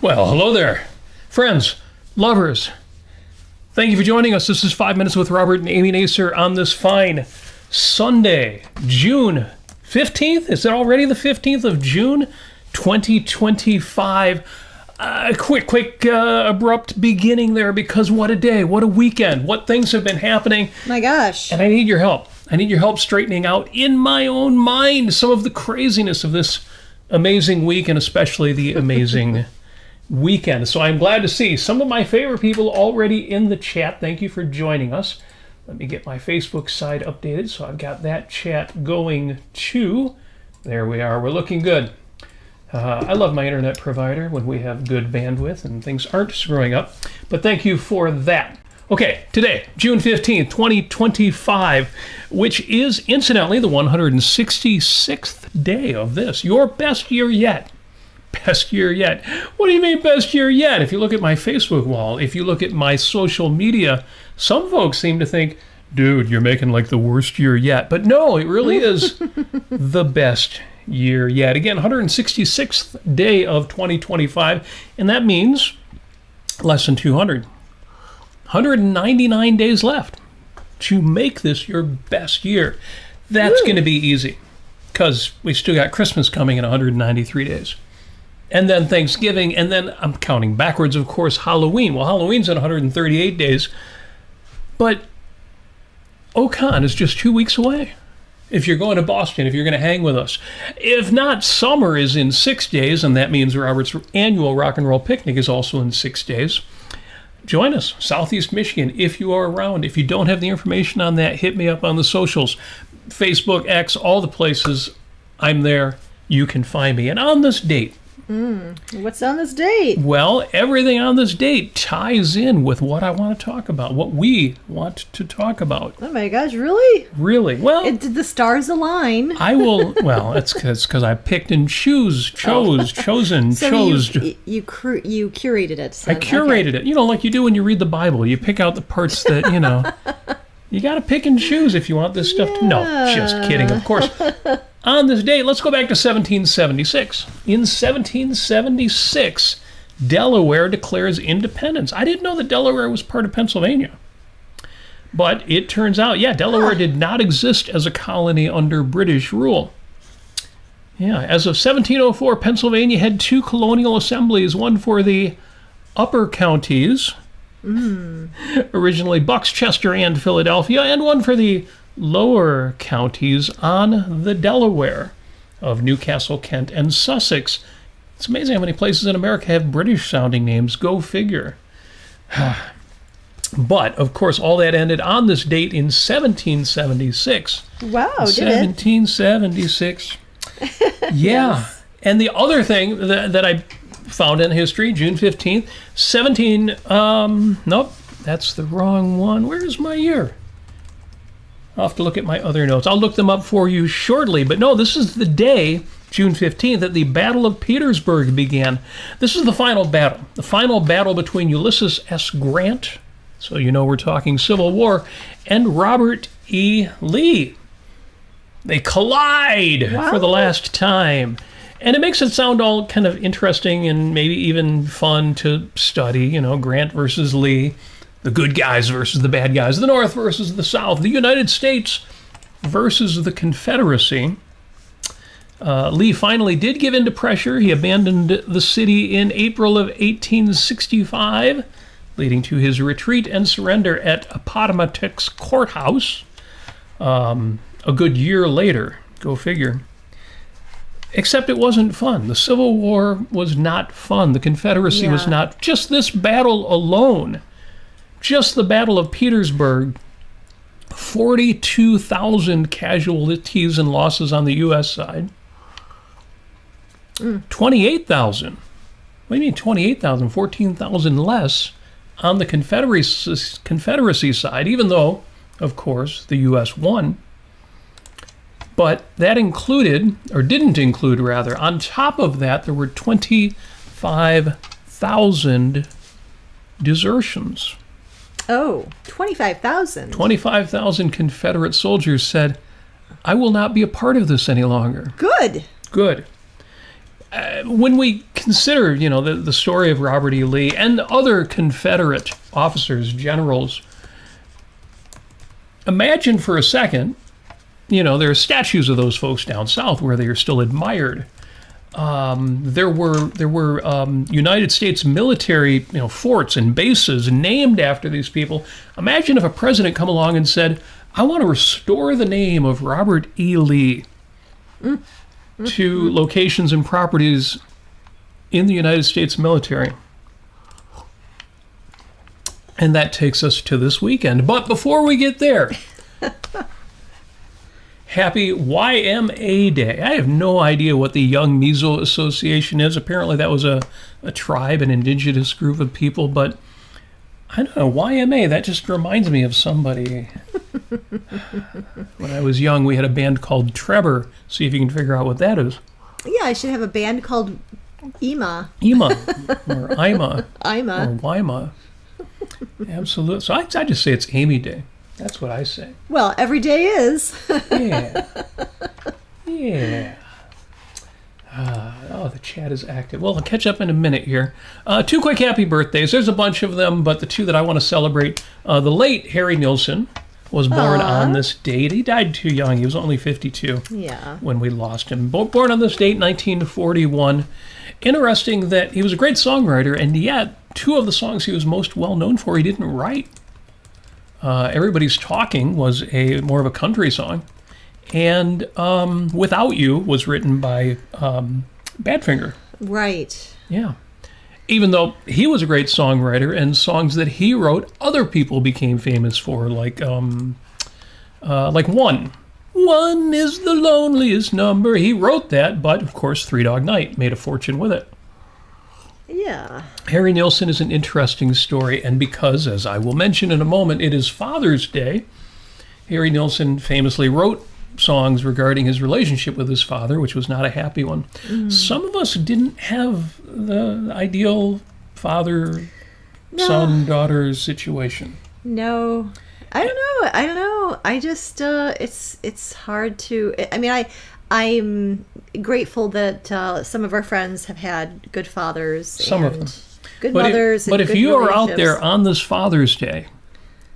Well, hello there, friends, lovers. Thank you for joining us. This is 5 Minutes with Robert and Amy Nasir on this fine Sunday, June 15th. Is it already the 15th of June, 2025? Quick, abrupt beginning there, because what a day, what a weekend, what things have been happening. My gosh. And I need your help. I need your help straightening out in my own mind some of the craziness of this amazing week, and especially the amazing weekend. So I'm glad to see some of my favorite people already in the chat. Thank you for joining us. Let me get my Facebook side updated. So I've got that chat going too. There we are. We're looking good. I love my internet provider when we have good bandwidth and things aren't screwing up. But thank you for that. Okay, today, June 15th, 2025, which is incidentally the 166th day of this, your best year yet. Best year yet. What do you mean best year yet? If you look at my Facebook wall, if you look at my social media, some folks seem to think, dude, you're making like the worst year yet. But no, it really is the best year yet. Again, 166th day of 2025, and that means less than 200. 199 days left to make this your best year. That's going to be easy, because we still got Christmas coming in 193 days. And then Thanksgiving, and then I'm counting backwards, of course, Halloween. Well, Halloween's in 138 days, but Ocon is just 2 weeks away. If you're going to Boston, if you're going to hang with us. If not, summer is in 6 days, and that means Robert's annual rock and roll picnic is also in 6 days. Join us, Southeast Michigan, if you are around. If you don't have the information on that, hit me up on the socials. Facebook, X, all the places. I'm there. You can find me. And on this date, What's on this date? well, everything on this date ties in with what I want to talk about, what we want to talk about. Oh my gosh, really? Really? Well, Did the stars align? I will, well, it's because I picked and chosen. So you curated it. I curated it. You know, like you do when you read the Bible. You pick out the parts that, you got to pick and choose if you want this stuff to... No, just kidding, of course. On this date, let's go back to 1776. In 1776, Delaware declares independence. I didn't know that Delaware was part of Pennsylvania. But it turns out, Delaware did not exist as a colony under British rule. Yeah, as of 1704, Pennsylvania had two colonial assemblies, one for the upper counties, originally Bucks, Chester, and Philadelphia, and one for the lower counties on the Delaware of Newcastle, Kent, and Sussex. It's amazing how many places in America have British-sounding names. Go figure. But, of course, all that ended on this date in 1776. Wow, did it? 1776. Yeah. Yes. And the other thing that I found in history, June 15th, nope, that's the wrong one. Where's my year? I'll have to look at my other notes. I'll look them up for you shortly. But no, this is the day, June 15th, that the Battle of Petersburg began. This is the final battle between Ulysses S. Grant, so you know we're talking Civil War, and Robert E. Lee. They collide for the last time. And it makes it sound all kind of interesting and maybe even fun to study, Grant versus Lee. The good guys versus the bad guys, the North versus the South, the United States versus the Confederacy. Lee finally did give in to pressure. He abandoned the city in April of 1865, leading to his retreat and surrender at Appomattox Courthouse a good year later. Go figure. Except it wasn't fun. The Civil War was not fun. The Confederacy was not. Just this battle alone. Just the Battle of Petersburg, 42,000 casualties and losses on the U.S. side. 28,000. What do you mean 28,000? 14,000 less on the Confederacy side, even though, of course, the U.S. won. But that included, or didn't include rather, on top of that, there were 25,000 desertions. Oh, 25,000. 25,000 Confederate soldiers said, I will not be a part of this any longer. Good. Good. when we consider, the story of Robert E. Lee and other Confederate officers, generals, imagine for a second, there are statues of those folks down south where they are still admired. There were United States military, forts and bases named after these people. Imagine if a president come along and said, "I want to restore the name of Robert E. Lee to locations and properties in the United States military." And that takes us to this weekend. But before we get there, happy YMA Day. I have no idea what the Young Measle Association is. Apparently that was a tribe, an indigenous group of people, but I don't know, YMA, that just reminds me of somebody. When I was young, we had a band called Trebor. See if you can figure out what that is. Yeah, I should have a band called Yma. Yma, or Ima, Yma. or Yma. Absolutely. So I just say it's Amy Day. That's what I say. Well, every day is. Yeah. Yeah. The chat is active. Well, I'll catch up in a minute here. 2 quick happy birthdays. There's a bunch of them, but the 2 that I want to celebrate. The late Harry Nilsson was born on this date. He died too young. He was only 52 when we lost him. Born on this date, 1941. Interesting that he was a great songwriter, and yet 2 of the songs he was most well known for, he didn't write. Everybody's Talking was more of a country song, and Without You was written by Badfinger. Right. Yeah. Even though he was a great songwriter, and songs that he wrote, other people became famous for, like One. One is the loneliest number. He wrote that, but of course, Three Dog Night made a fortune with it. Yeah. Harry Nilsson is an interesting story, and because, as I will mention in a moment, it is Father's Day, Harry Nilsson famously wrote songs regarding his relationship with his father, which was not a happy one. Some of us didn't have the ideal father-son-daughter situation. No. I don't know. I just, it's hard to, I'm grateful that some of our friends have had good fathers. Some of them. Good mothers. But if you are out there on this Father's Day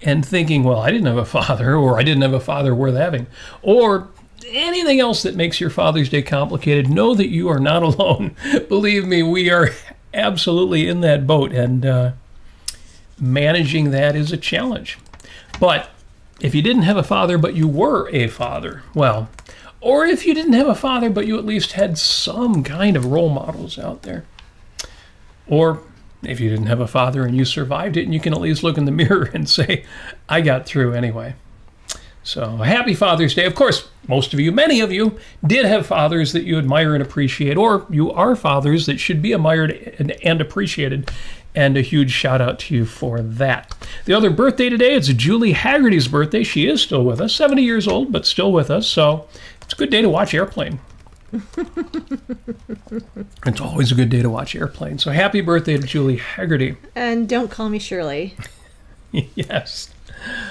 and thinking, well, I didn't have a father, or I didn't have a father worth having, or anything else that makes your Father's Day complicated, know that you are not alone. Believe me, we are absolutely in that boat, and managing that is a challenge. But if you didn't have a father, but you were a father, well, or if you didn't have a father, but you at least had some kind of role models out there, or if you didn't have a father and you survived it, and you can at least look in the mirror and say, I got through anyway. So happy Father's Day. Of course, most of you, many of you, did have fathers that you admire and appreciate, or you are fathers that should be admired and appreciated. And a huge shout out to you for that. The other birthday today, it's Julie Hagerty's birthday. She is still with us, 70 years old, but still with us. So it's a good day to watch Airplane. It's always a good day to watch Airplane. So happy birthday to Julie Hagerty. And Don't Call Me Shirley. Yes.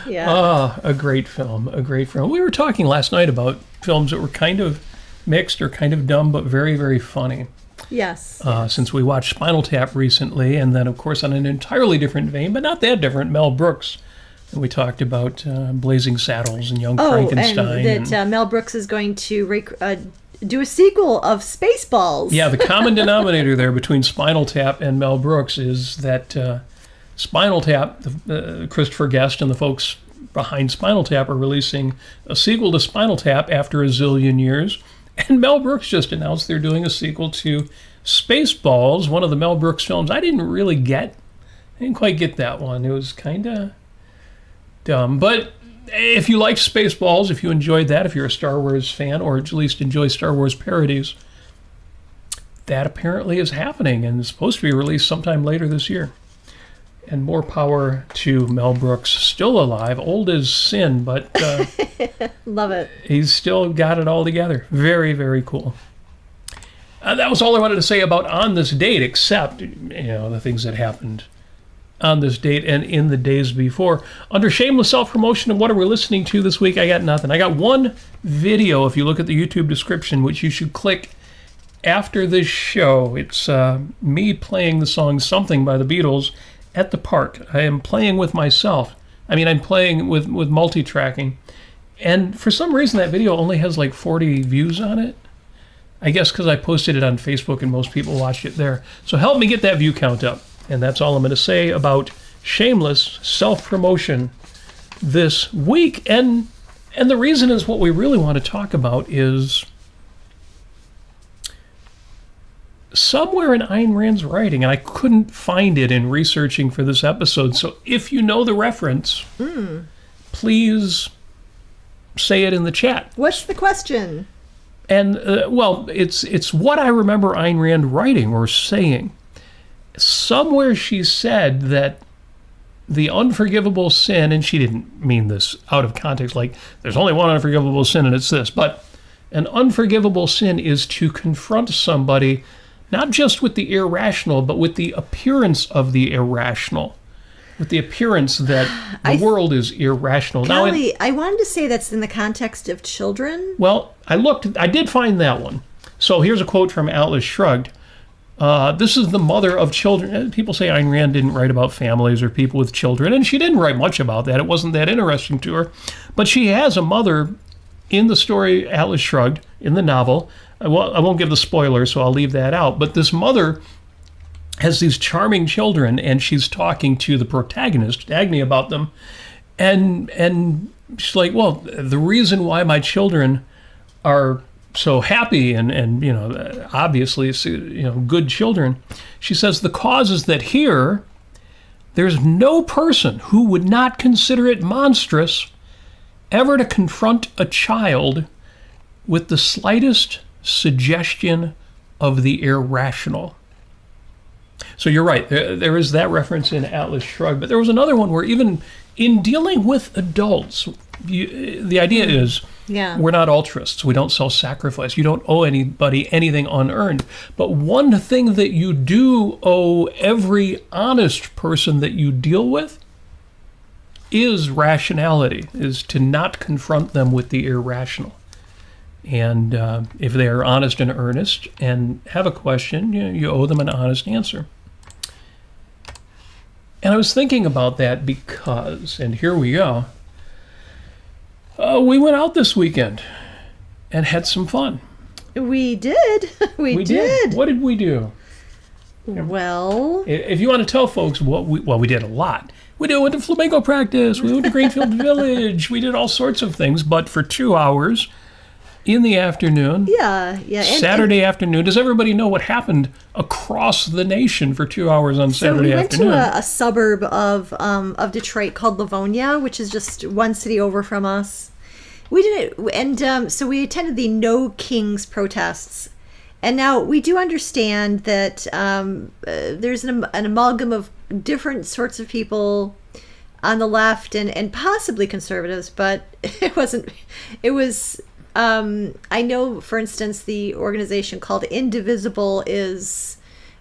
Yeah. A great film. A great film. We were talking last night about films that were kind of mixed or kind of dumb, but very, very funny. Yes. Since we watched Spinal Tap recently, and then, of course, on an entirely different vein, but not that different, Mel Brooks. And we talked about Blazing Saddles and Young Frankenstein. And that Mel Brooks is going to do a sequel of Spaceballs. Yeah, the common denominator there between Spinal Tap and Mel Brooks is that Spinal Tap, Christopher Guest and the folks behind Spinal Tap are releasing a sequel to Spinal Tap after a zillion years. And Mel Brooks just announced they're doing a sequel to Spaceballs, one of the Mel Brooks films I didn't quite get that one. It was kind of dumb. But if you liked Spaceballs, if you enjoyed that, if you're a Star Wars fan, or at least enjoy Star Wars parodies, that apparently is happening and is supposed to be released sometime later this year. And more power to Mel Brooks, still alive, old as sin, but love it. He's still got it all together. Very, very cool. That was all I wanted to say about on this date, except the things that happened on this date and in the days before. Under shameless self-promotion of what are we listening to this week, I got nothing. I got one video, if you look at the YouTube description, which you should click after this show. It's me playing the song Something by the Beatles at the park. I am playing with myself. I mean, I'm playing with multi-tracking. And for some reason, that video only has like 40 views on it. I guess because I posted it on Facebook and most people watched it there. So help me get that view count up. And that's all I'm going to say about shameless self-promotion this week. And the reason is what we really want to talk about is somewhere in Ayn Rand's writing, and I couldn't find it in researching for this episode. So if you know the reference, please say it in the chat. What's the question? And, well, it's what I remember Ayn Rand writing or saying. Somewhere she said that the unforgivable sin, and she didn't mean this out of context, like there's only one unforgivable sin and it's this, but an unforgivable sin is to confront somebody not just with the irrational, but with the appearance of the irrational. With the appearance that the world is irrational. Kelly, I wanted to say that's in the context of children. Well, I did find that one. So here's a quote from Atlas Shrugged. This is the mother of children. People say Ayn Rand didn't write about families or people with children, and she didn't write much about that. It wasn't that interesting to her. But she has a mother in the story Atlas Shrugged, in the novel. I won't give the spoiler, so I'll leave that out. But this mother has these charming children, and she's talking to the protagonist, Dagny, about them. And she's like, well, the reason why my children are so happy and obviously, good children, she says, the cause is that here, there's no person who would not consider it monstrous ever to confront a child with the slightest suggestion of the irrational. So you're right, there is that reference in Atlas Shrugged, but there was another one where even in dealing with adults, the idea is we're not altruists. We don't self-sacrifice. You don't owe anybody anything unearned. But one thing that you do owe every honest person that you deal with is rationality, is to not confront them with the irrational. And if they are honest and earnest and have a question, you owe them an honest answer. And I was thinking about that because, and here we go, we went out this weekend and had some fun. We did. We did. What did we do? Well, if you want to tell folks we did a lot. We went to flamenco practice. We went to Greenfield Village. We did all sorts of things, but for 2 hours in the afternoon. Yeah. Saturday afternoon. Does everybody know what happened across the nation for 2 hours on Saturday afternoon? So we went to a suburb of Detroit called Livonia, which is just one city over from us. We did it, and so we attended the No Kings protests. And now we do understand that there's an amalgam of different sorts of people on the left and possibly conservatives, but it was. I know, for instance, the organization called Indivisible is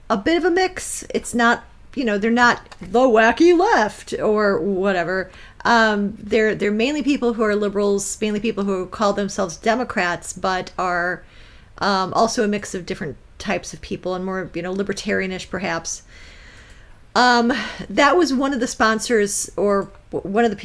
a bit of a mix. It's not, they're not the wacky left or whatever. They're mainly people who are liberals, mainly people who call themselves Democrats, but are also a mix of different types of people and more, libertarianish perhaps. That was one of the sponsors or one of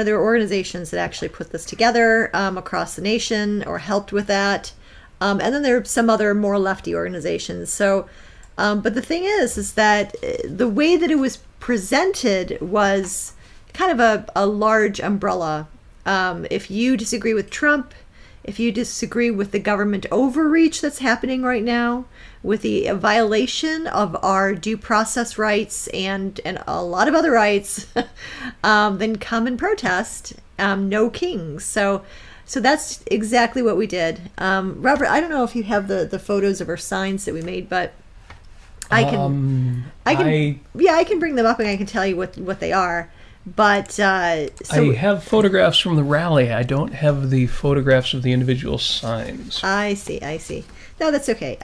their organizations that actually put this together across the nation or helped with that. And then there are some other more lefty organizations. So, but the thing is that the way that it was presented was kind of a large umbrella. If you disagree with Trump, if you disagree with the government overreach that's happening right now, with the violation of our due process rights and a lot of other rights, then come and protest. No kings. So that's exactly what we did. Robert, I don't know if you have the photos of our signs that we made, but I can bring them up and I can tell you what they are. But I have photographs from the rally. I don't have the photographs of the individual signs. I see. No, that's okay.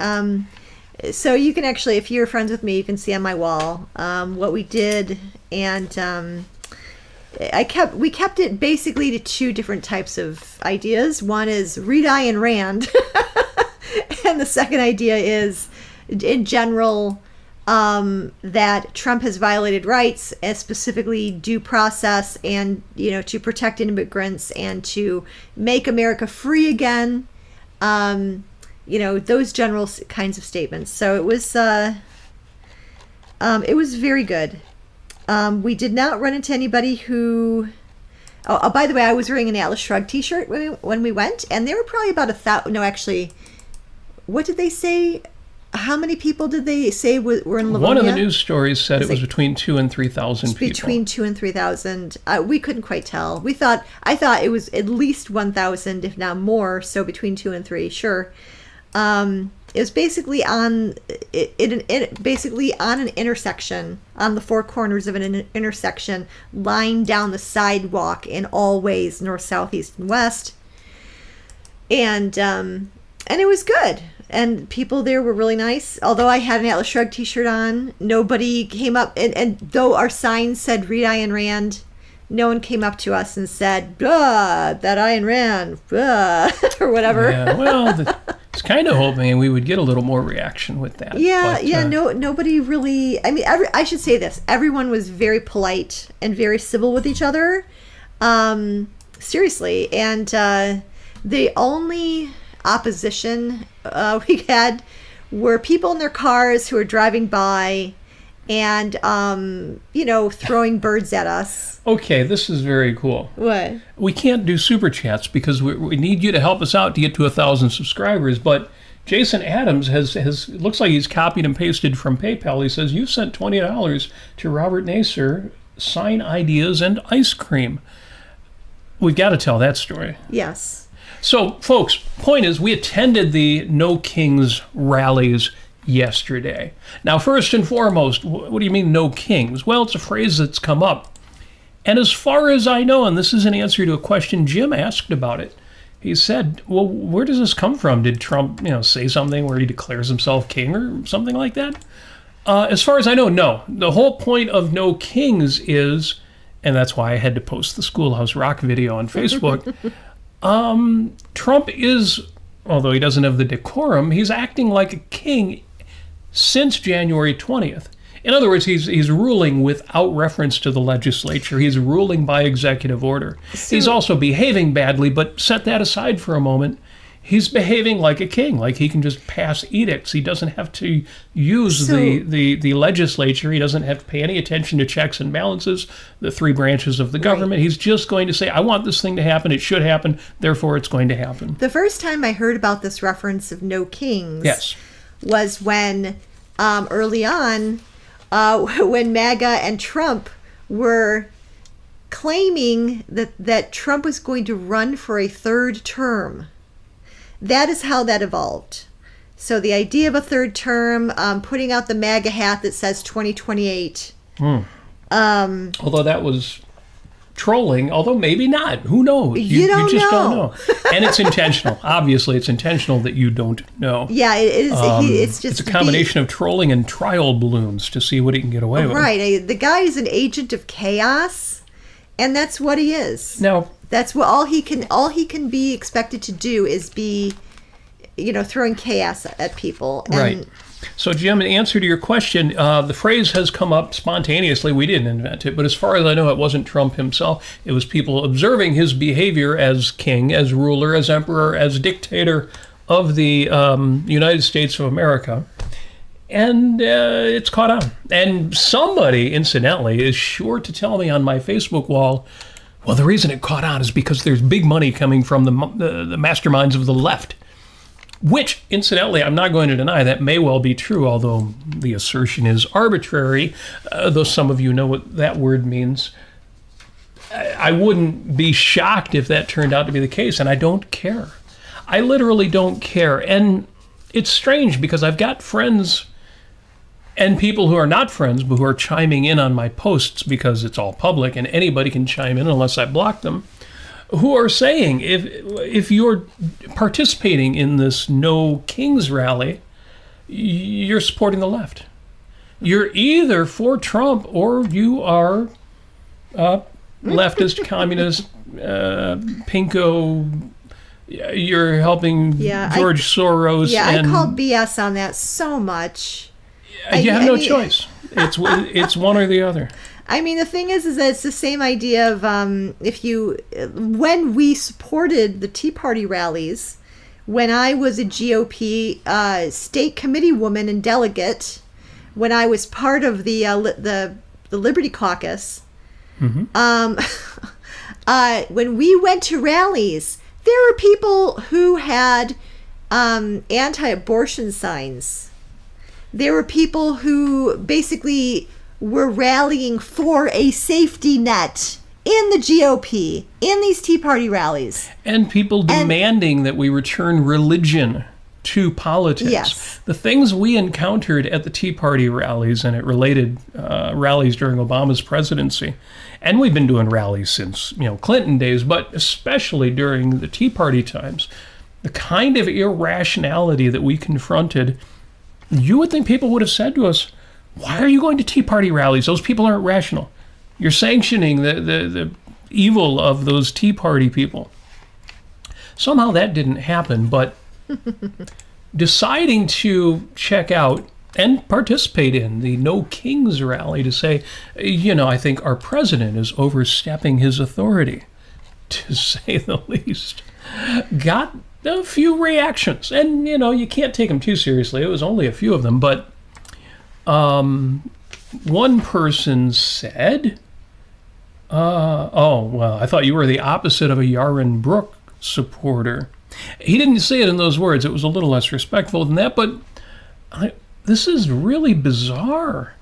So you can actually, if you're friends with me, you can see on my wall what we did, and we kept it basically to two different types of ideas. One is read Ayn Rand, And the second idea is, in general, that Trump has violated rights, specifically due process, and to protect immigrants and to make America free again. Those general kinds of statements. So it was very good. We did not run into anybody who. Oh, by the way, I was wearing an Atlas Shrugged T-shirt when we went, and there were probably about 1,000. No, actually, what did they say? How many people did they say were in Livonia? One of the news stories said it was between 2,000 and 3,000 people. Between 2,000 and 3,000. We couldn't quite tell. I thought it was at least 1,000, if not more. So between 2 and 3, sure. It was basically on an intersection, on the four corners of an intersection, lying down the sidewalk in all ways, north, south, east, and west. And it was good. And people there were really nice. Although I had an Atlas Shrugged T-shirt on, nobody came up. And though our sign said "Read Ayn Rand," no one came up to us and said, that Ayn Rand, or whatever. Yeah, well, I was kind of hoping we would get a little more reaction with that. Nobody really. I mean, I should say this. Everyone was very polite and very civil with each other. Seriously. And the only opposition we had were people in their cars who were driving by and throwing birds at us. Okay, this is very cool. What? We can't do super chats because we need you to help us out to get to 1,000 subscribers, but Jason Adams has looks like he's copied and pasted from PayPal. He says, "You sent $20 to Robert Nasir, sign ideas and ice cream." We've got to tell that story. Yes. So, folks, point is, we attended the No Kings rallies yesterday. Now, first and foremost, what do you mean no kings? Well, it's a phrase that's come up. And as far as I know, and this is an answer to a question Jim asked about it, he said, well, where does this come from? Did Trump, say something where he declares himself king or something like that? As far as I know, no. The whole point of No Kings is, and that's why I had to post the Schoolhouse Rock video on Facebook, Trump is, although he doesn't have the decorum, he's acting like a king since January 20th. In other words, he's ruling without reference to the legislature. He's ruling by executive order. He's also behaving badly, but set that aside for a moment. He's behaving like a king, like he can just pass edicts. He doesn't have to use the legislature. He doesn't have to pay any attention to checks and balances, the three branches of the government. Right. He's just going to say, I want this thing to happen. It should happen. Therefore, it's going to happen. The first time I heard about this reference of no kings was when early on, when MAGA and Trump were claiming that Trump was going to run for a third term. That is how that evolved. So the idea of a third term, putting out the MAGA hat that says 2028. Although that was trolling, although maybe not. Who knows? You just don't know. And it's intentional. Obviously, it's intentional that you don't know. Yeah, it is. It's a combination of trolling and trial balloons to see what he can get away with. Right. The guy is an agent of chaos, and that's what he is. Now, that's what all he can be expected to do is be, throwing chaos at people. And right. So, Jim, in answer to your question, the phrase has come up spontaneously. We didn't invent it, but as far as I know, it wasn't Trump himself. It was people observing his behavior as king, as ruler, as emperor, as dictator of the United States of America. And it's caught on. And somebody, incidentally, is sure to tell me on my Facebook wall, well, the reason it caught on is because there's big money coming from the masterminds of the left. Which, incidentally, I'm not going to deny that may well be true, although the assertion is arbitrary, though some of you know what that word means. I wouldn't be shocked if that turned out to be the case, and I don't care. I literally don't care. And it's strange because I've got friends and people who are not friends, but who are chiming in on my posts because it's all public and anybody can chime in unless I block them, who are saying if you're participating in this No Kings rally, you're supporting the left. You're either for Trump or you are leftist, communist, pinko, You're helping Yeah, George Soros. Yeah, and I call BS on that so much. you have no choice. It's one or the other. I mean, the thing is that it's the same idea of when we supported the Tea Party rallies, when I was a GOP state committee woman and delegate, when I was part of the Liberty Caucus, when we went to rallies, there were people who had anti-abortion signs. There were people who basically were rallying for a safety net in the GOP, in these Tea Party rallies. And people demanding that we return religion to politics. Yes. The things we encountered at the Tea Party rallies, and it related rallies during Obama's presidency, and we've been doing rallies since Clinton days, but especially during the Tea Party times, the kind of irrationality that we confronted, you would think people would have said to us, why are you going to Tea Party rallies? Those people aren't rational. You're sanctioning the evil of those Tea Party people. Somehow that didn't happen, but deciding to check out and participate in the No Kings rally to say, I think our president is overstepping his authority, to say the least, got a few reactions. And, you can't take them too seriously. It was only a few of them, but one person said, I thought you were the opposite of a Yaron Brook supporter. He didn't say it in those words. It was a little less respectful than that, but this is really bizarre.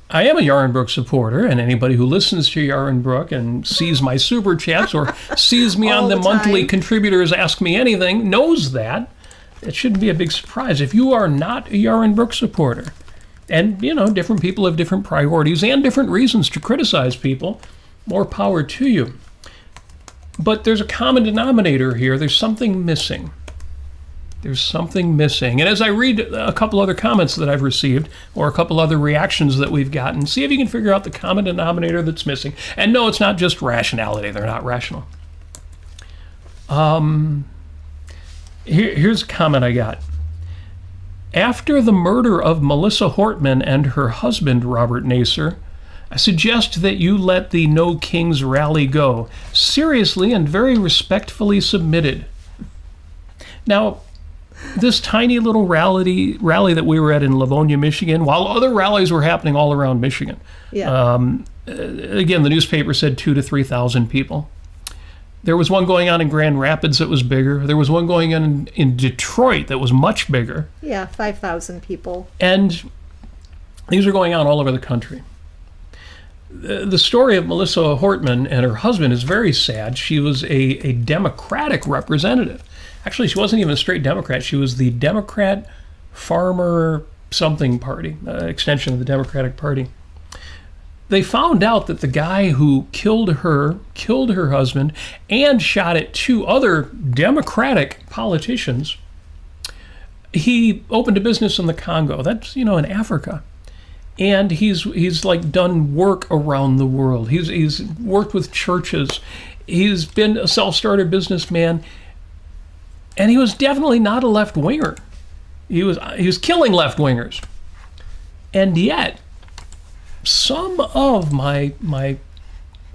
I am a Yaron Brook supporter, and anybody who listens to Yaron Brook and sees my super chats or sees me on the monthly contributors ask me anything knows that. It shouldn't be a big surprise. If you are not a Yaron Brook supporter, and, different people have different priorities and different reasons to criticize people, more power to you. But there's a common denominator here. There's something missing. There's something missing. And as I read a couple other comments that I've received, or a couple other reactions that we've gotten, see if you can figure out the common denominator that's missing. And no, it's not just rationality. They're not rational. Here's a comment I got. After the murder of Melissa Hortman and her husband, Robert Nasir, I suggest that you let the No Kings rally go. Seriously and very respectfully submitted. Now, this tiny little rally that we were at in Livonia, Michigan, while other rallies were happening all around Michigan. Yeah. Again, the newspaper said 2,000 to 3,000 people. There was one going on in Grand Rapids that was bigger. There was one going on in Detroit that was much bigger. Yeah, 5,000 people. And these are going on all over the country. The story of Melissa Hortman and her husband is very sad. She was a Democratic representative. Actually, she wasn't even a straight Democrat. She was the Democrat Farmer something party, extension of the Democratic Party. They found out that the guy who killed her husband and shot at two other Democratic politicians, he opened a business in the Congo. That's, in Africa. And he's like done work around the world. He's worked with churches. He's been a self-starter businessman. And he was definitely not a left-winger. He was killing left-wingers. And yet, some of my I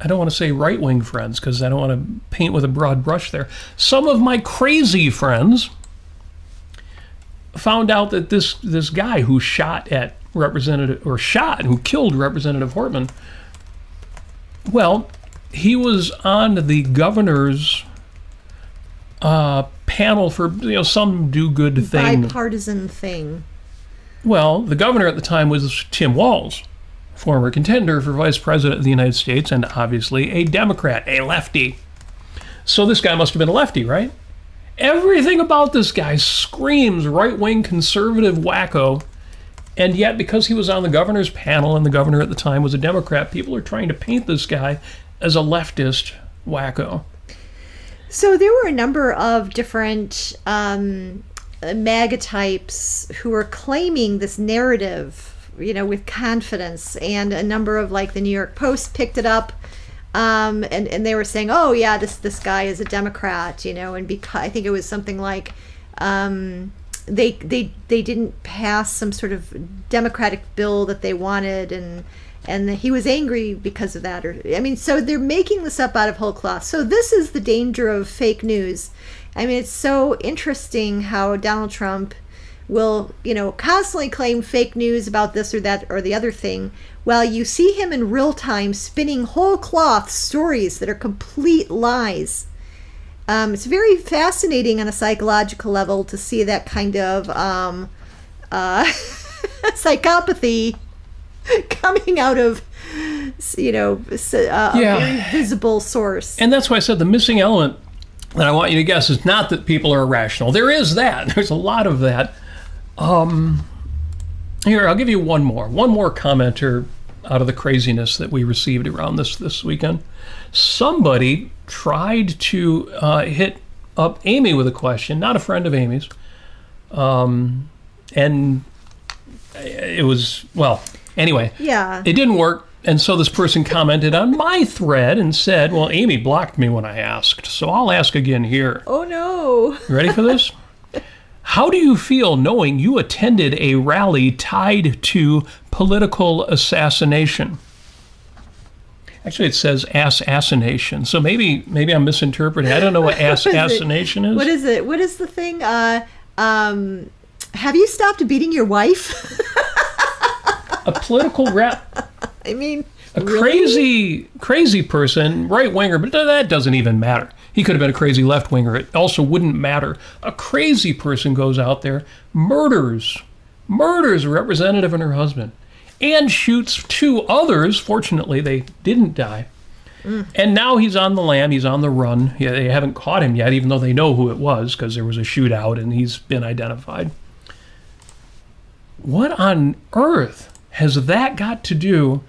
don't want to say right-wing friends because I don't want to paint with a broad brush there. Some of my crazy friends found out that this guy who shot at who killed Representative Hortman, well, he was on the governor's panel for some do-good thing. Bipartisan thing. Well, the governor at the time was Tim Walz, former contender for vice president of the United States and obviously a Democrat, a lefty. So this guy must have been a lefty, right? Everything about this guy screams right-wing conservative wacko, and yet because he was on the governor's panel and the governor at the time was a Democrat, people are trying to paint this guy as a leftist wacko. So there were a number of different MAGA types who were claiming this narrative, with confidence, and a number of, like, the New York Post picked it up. and they were saying, oh yeah, this guy is a Democrat, and because I think it was something like they didn't pass some sort of democratic bill that they wanted, and he was angry because of that. So they're making this up out of whole cloth. So this is the danger of fake news. It's so interesting how Donald Trump will, constantly claim fake news about this or that or the other thing, while you see him in real time spinning whole cloth stories that are complete lies. It's very fascinating on a psychological level to see that kind of psychopathy coming out of, a very visible source. And that's why I said the missing element that I want you to guess is not that people are irrational. There is that. There's a lot of that. Here, I'll give you one more commenter out of the craziness that we received around this weekend. Somebody tried to hit up Amy with a question, not a friend of Amy's, and it was, anyway, yeah, it didn't work. And so this person commented on my thread and said, well, Amy blocked me when I asked, so I'll ask again here. Oh no. You ready for this? How do you feel knowing you attended a rally tied to political assassination? Actually, it says assassination. So maybe I'm misinterpreting. I don't know what assassination is. What is it? What is the thing? Have you stopped beating your wife? A political rap. I mean, a crazy person, right winger, but that doesn't even matter. He could have been a crazy left winger. It also wouldn't matter. A crazy person goes out there, murders a representative and her husband, and shoots two others. Fortunately, they didn't die. And now he's on the lam. He's on the run. Yeah, they haven't caught him yet, even though they know who it was because there was a shootout and he's been identified. What on earth has that got to do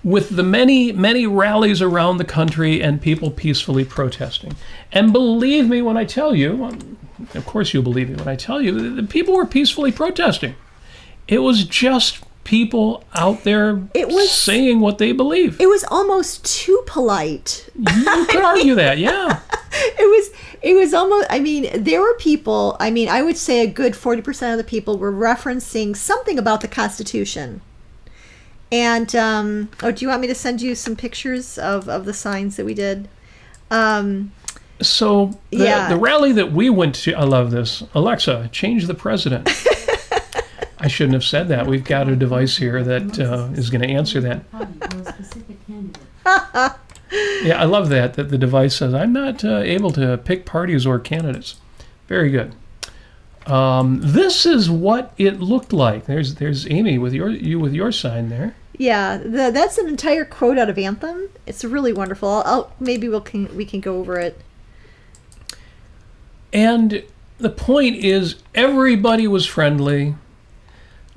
with the many, many rallies around the country and people peacefully protesting? And believe me when I tell you, of course you'll believe me when I tell you, the people were peacefully protesting. It was just people out there saying what they believe. It was almost too polite. You could argue that, yeah. It was almost, there were people, I would say a good 40% of the people were referencing something about the Constitution. And, do you want me to send you some pictures of the signs that we did? So the rally that we went to, I love this. Alexa, change the president. I shouldn't have said that. We've got a device here that is going to answer that. Yeah, I love that the device says, I'm not able to pick parties or candidates. Very good. This is what it looked like. There's Amy with your sign there. Yeah, that's an entire quote out of Anthem. It's really wonderful. Maybe we can go over it. And the point is, everybody was friendly.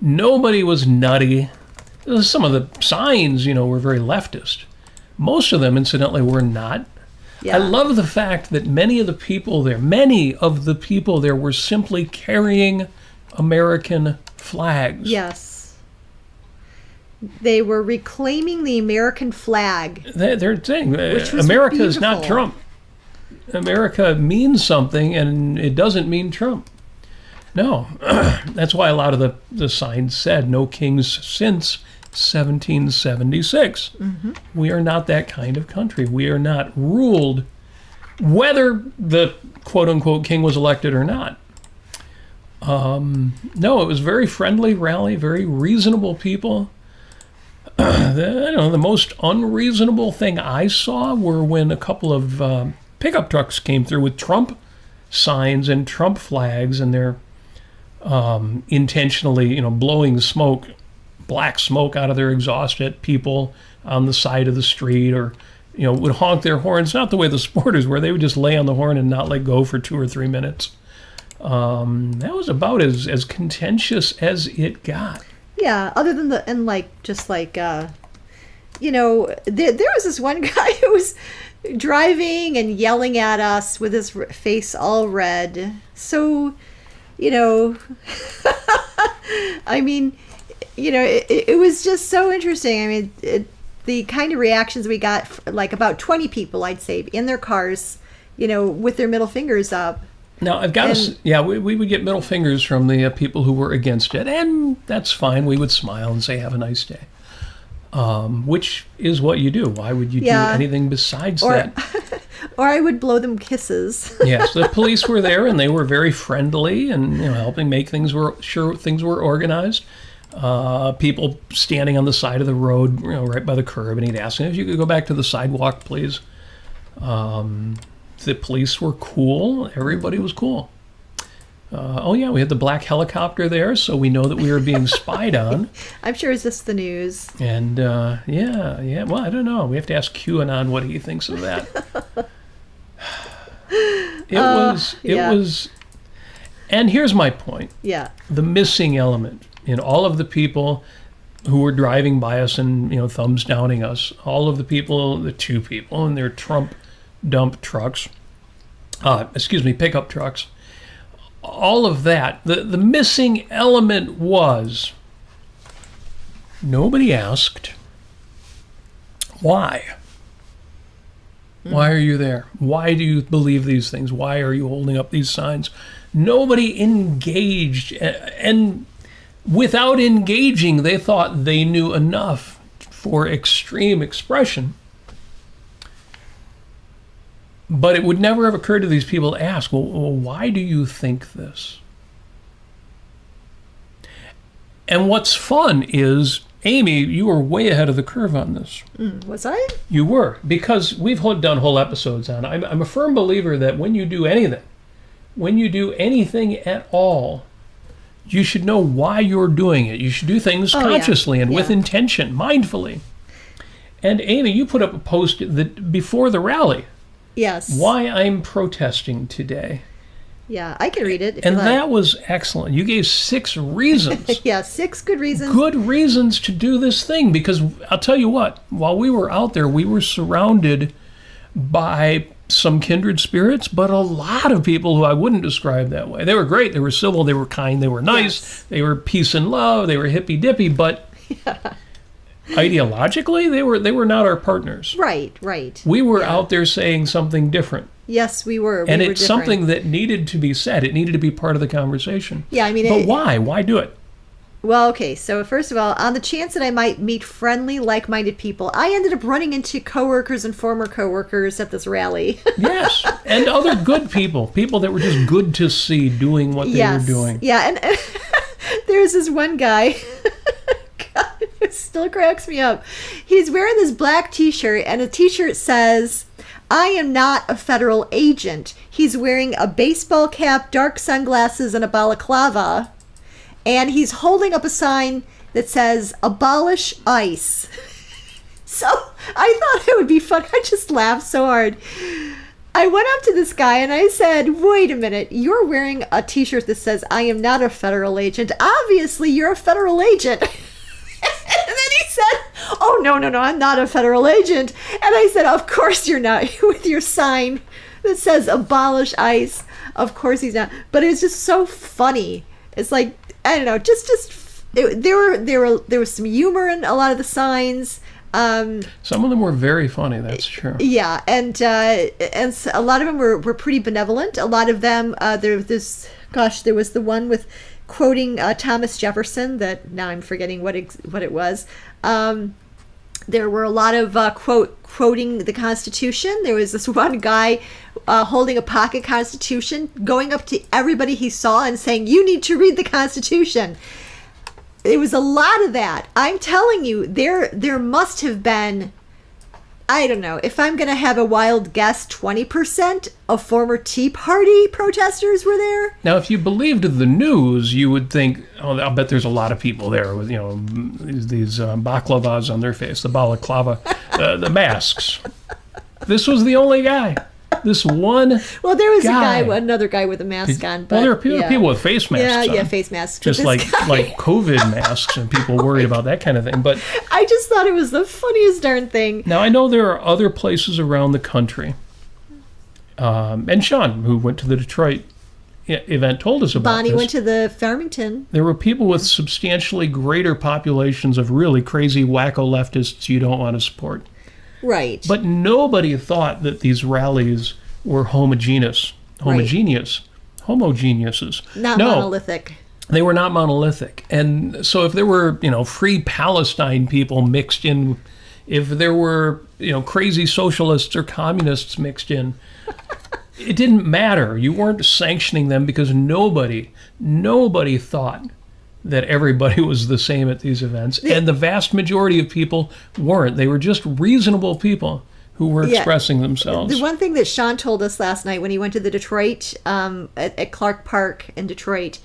Nobody was nutty. Some of the signs, were very leftist. Most of them, incidentally, were not. Yeah. I love the fact that many of the people there were simply carrying American flags. Yes. They were reclaiming the American flag. They're saying America is not Trump. America means something, and it doesn't mean Trump. No. That's why a lot of the signs said, no kings since 1776. Mm-hmm. We are not that kind of country. We are not ruled whether the quote-unquote king was elected or not. No, it was very friendly rally, very reasonable people. The most unreasonable thing I saw were when a couple of pickup trucks came through with Trump signs and Trump flags, and they're intentionally, blowing smoke, black smoke out of their exhaust at people on the side of the street, or, would honk their horns, not the way the sporters were. They would just lay on the horn and not let go for 2 or 3 minutes. That was about as contentious as it got. Yeah, other than there was this one guy who was driving and yelling at us with his face all red. So, it was just so interesting. the kind of reactions we got, like about 20 people, I'd say, in their cars, with their middle fingers up. Now, I've got to, we would get middle fingers from the people who were against it, and that's fine. We would smile and say, have a nice day, which is what you do. Why would you do anything besides that? Or I would blow them kisses. Yes, the police were there, and they were very friendly and helping make sure things were organized. People standing on the side of the road, right by the curb, and he'd ask them if you could go back to the sidewalk, please. The police were cool. Everybody was cool. We had the black helicopter there, so we know that we were being spied on. I'm sure it's just the news. And, well, I don't know. We have to ask QAnon what he thinks of that. It was, and here's my point. Yeah. The missing element in all of the people who were driving by us and, thumbs downing us, all of the two people in their Trump dump trucks, pickup trucks, all of that, the missing element was nobody asked, why? Why are you there? Why do you believe these things? Why are you holding up these signs? Nobody engaged, and without engaging, they thought they knew enough for extreme expression. But it would never have occurred to these people to ask, well, why do you think this? And what's fun is, Amy, you were way ahead of the curve on this. Was I? You were, because we've done whole episodes on it. I'm a firm believer that when you do anything at all, you should know why you're doing it. You should do things consciously and with intention, mindfully. And Amy, you put up a post before the rally. Yes. Why I'm protesting today. Yeah, I can read it. And that was excellent. You gave 6 reasons. 6 good reasons. Good reasons to do this thing. Because I'll tell you what, while we were out there, we were surrounded by some kindred spirits, but a lot of people who I wouldn't describe that way. They were great. They were civil. They were kind. They were nice. Yes. They were peace and love. They were hippy-dippy. But ideologically, they were not our partners. Right. We were out there saying something different. Yes, we were. And it's something that needed to be said. It needed to be part of the conversation. Yeah, I mean... But why? Why do it? Well, okay, so first of all, on the chance that I might meet friendly, like-minded people, I ended up running into coworkers and former coworkers at this rally. Yes, and other good people that were just good to see doing what they were doing. Yeah, and there's this one guy... God, it still cracks me up. He's wearing this black t-shirt, and the t-shirt says... I am not a federal agent. He's wearing a baseball cap, dark sunglasses, and a balaclava. And he's holding up a sign that says, abolish ICE. So I thought it would be fun. I just laughed so hard. I went up to this guy and I said, wait a minute. You're wearing a t-shirt that says, I am not a federal agent. Obviously, you're a federal agent. And then he said, oh, no, I'm not a federal agent. And I said, of course you're not, with your sign that says abolish ICE. Of course he's not. But it was just so funny. It's like, I don't know, there was some humor in a lot of the signs. Some of them were very funny, that's true. Yeah, and a lot of them were pretty benevolent. A lot of them, there was the one with quoting Thomas Jefferson that now I'm forgetting what it was. There were a lot of quoting the Constitution. There was this one guy holding a pocket Constitution, going up to everybody he saw and saying, you need to read the Constitution. There was a lot of that. I'm telling you, there must have been, I don't know, if I'm going to have a wild guess, 20% of former Tea Party protesters were there. Now, if you believed the news, you would think, oh, I'll bet there's a lot of people there with, these baklavas on their face, the balaclava, the masks. This was the only guy. This one. Well, there was another guy with a mask on. But, there are people with face masks on. Yeah, face masks. Just like COVID masks, and people worried about that kind of thing. But I just thought it was the funniest darn thing. Now, I know there are other places around the country, and Sean, who went to the Detroit event told us about Bonnie this. went to the Farmington. There were people with substantially greater populations of really crazy wacko leftists you don't want to support. Right. But nobody thought that these rallies were homogeneous. Homogeneuses. Not No, monolithic. they were not monolithic. And so if there were, free Palestine people mixed in, if there were, crazy socialists or communists mixed in, it didn't matter. You weren't sanctioning them because nobody thought that everybody was the same at these events. And the vast majority of people weren't. They were just reasonable people who were expressing themselves. The one thing that Sean told us last night when he went to the Detroit, at Clark Park in Detroit,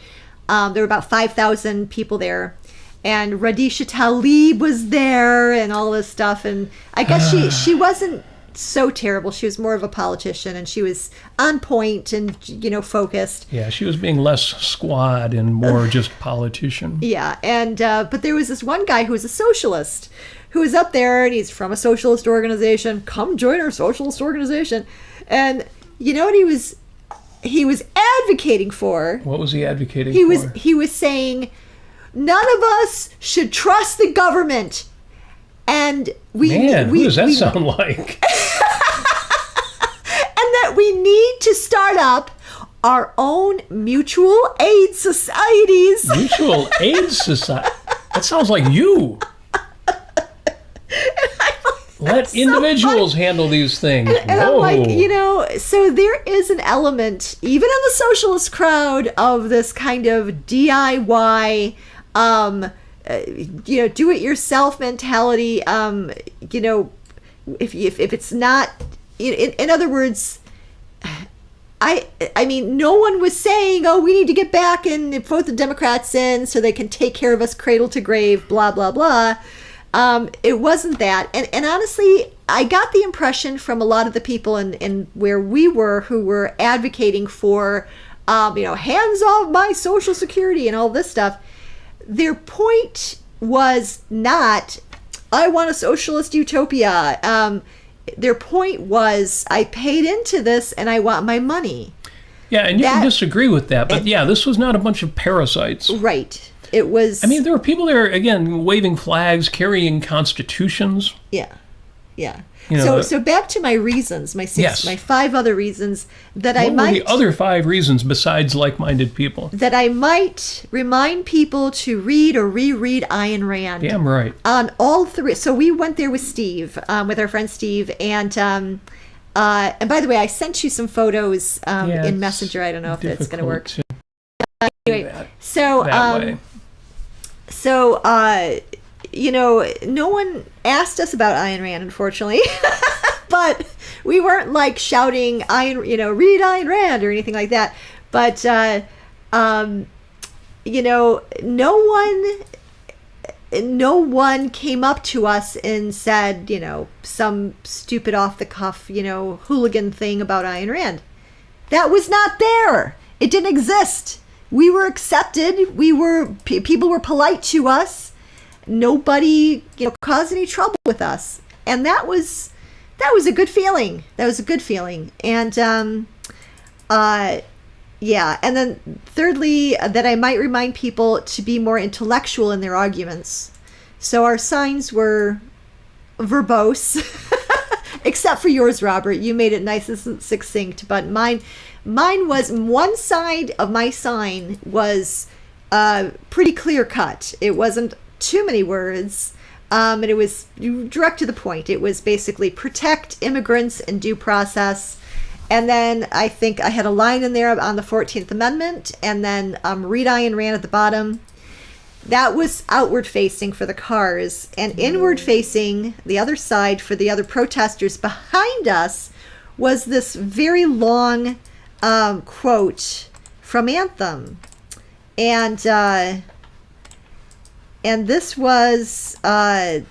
there were about 5,000 people there. And Radisha Tlaib was there and all this stuff. And I guess she wasn't so terrible. She was more of a politician, and she was on point and, focused. Yeah, she was being less squad and more just politician. Yeah, and but there was this one guy who was a socialist who was up there, and he's from a socialist organization. Come join our socialist organization. And you know what he was advocating for? What was he advocating for? He was saying, none of us should trust the government. And who does that sound like? And that we need to start up our own mutual aid societies. Mutual aid society? That sounds like you. Let individuals handle these things. And I'm like, so there is an element, even in the socialist crowd, of this kind of DIY, do-it-yourself mentality. If it's not, in other words, I mean, no one was saying, oh, we need to get back and vote the Democrats in so they can take care of us cradle to grave, blah, blah, blah. It wasn't that. And honestly, I got the impression from a lot of the people in where we were who were advocating for, hands off my Social Security and all this stuff. Their point was not, I want a socialist utopia. Their point was, I paid into this and I want my money. Yeah, and you can disagree with that, but this was not a bunch of parasites. Right. It was... I mean, there were people there, again, waving flags, carrying constitutions. Yeah. So back to my reasons, my 5 other reasons that I might... What were the other 5 reasons besides like-minded people? That I might remind people to read or reread Ayn Rand. Damn right. On all 3. So we went there with Steve, with our friend Steve, and by the way, I sent you some photos in Messenger. I don't know if that's going to work. Anyway, so no one asked us about Ayn Rand, unfortunately, but we weren't like shouting read Ayn Rand or anything like that. But no one came up to us and said, some stupid off the cuff, hooligan thing about Ayn Rand. That was not there. It didn't exist. We were accepted. People were polite to us. Nobody, caused any trouble with us, and that was a good feeling. That was a good feeling, and and then thirdly, that I might remind people to be more intellectual in their arguments. So our signs were verbose, except for yours, Robert. You made it nice and succinct, but mine was, one side of my sign was pretty clear cut. It wasn't too many words, and it was direct to the point. It was basically protect immigrants and due process. And then I think I had a line in there on the 14th Amendment, and then read Ayn Rand at the bottom. That was outward facing for the cars, and inward facing, the other side, for the other protesters behind us, was this very long quote from Anthem. And this was, I'll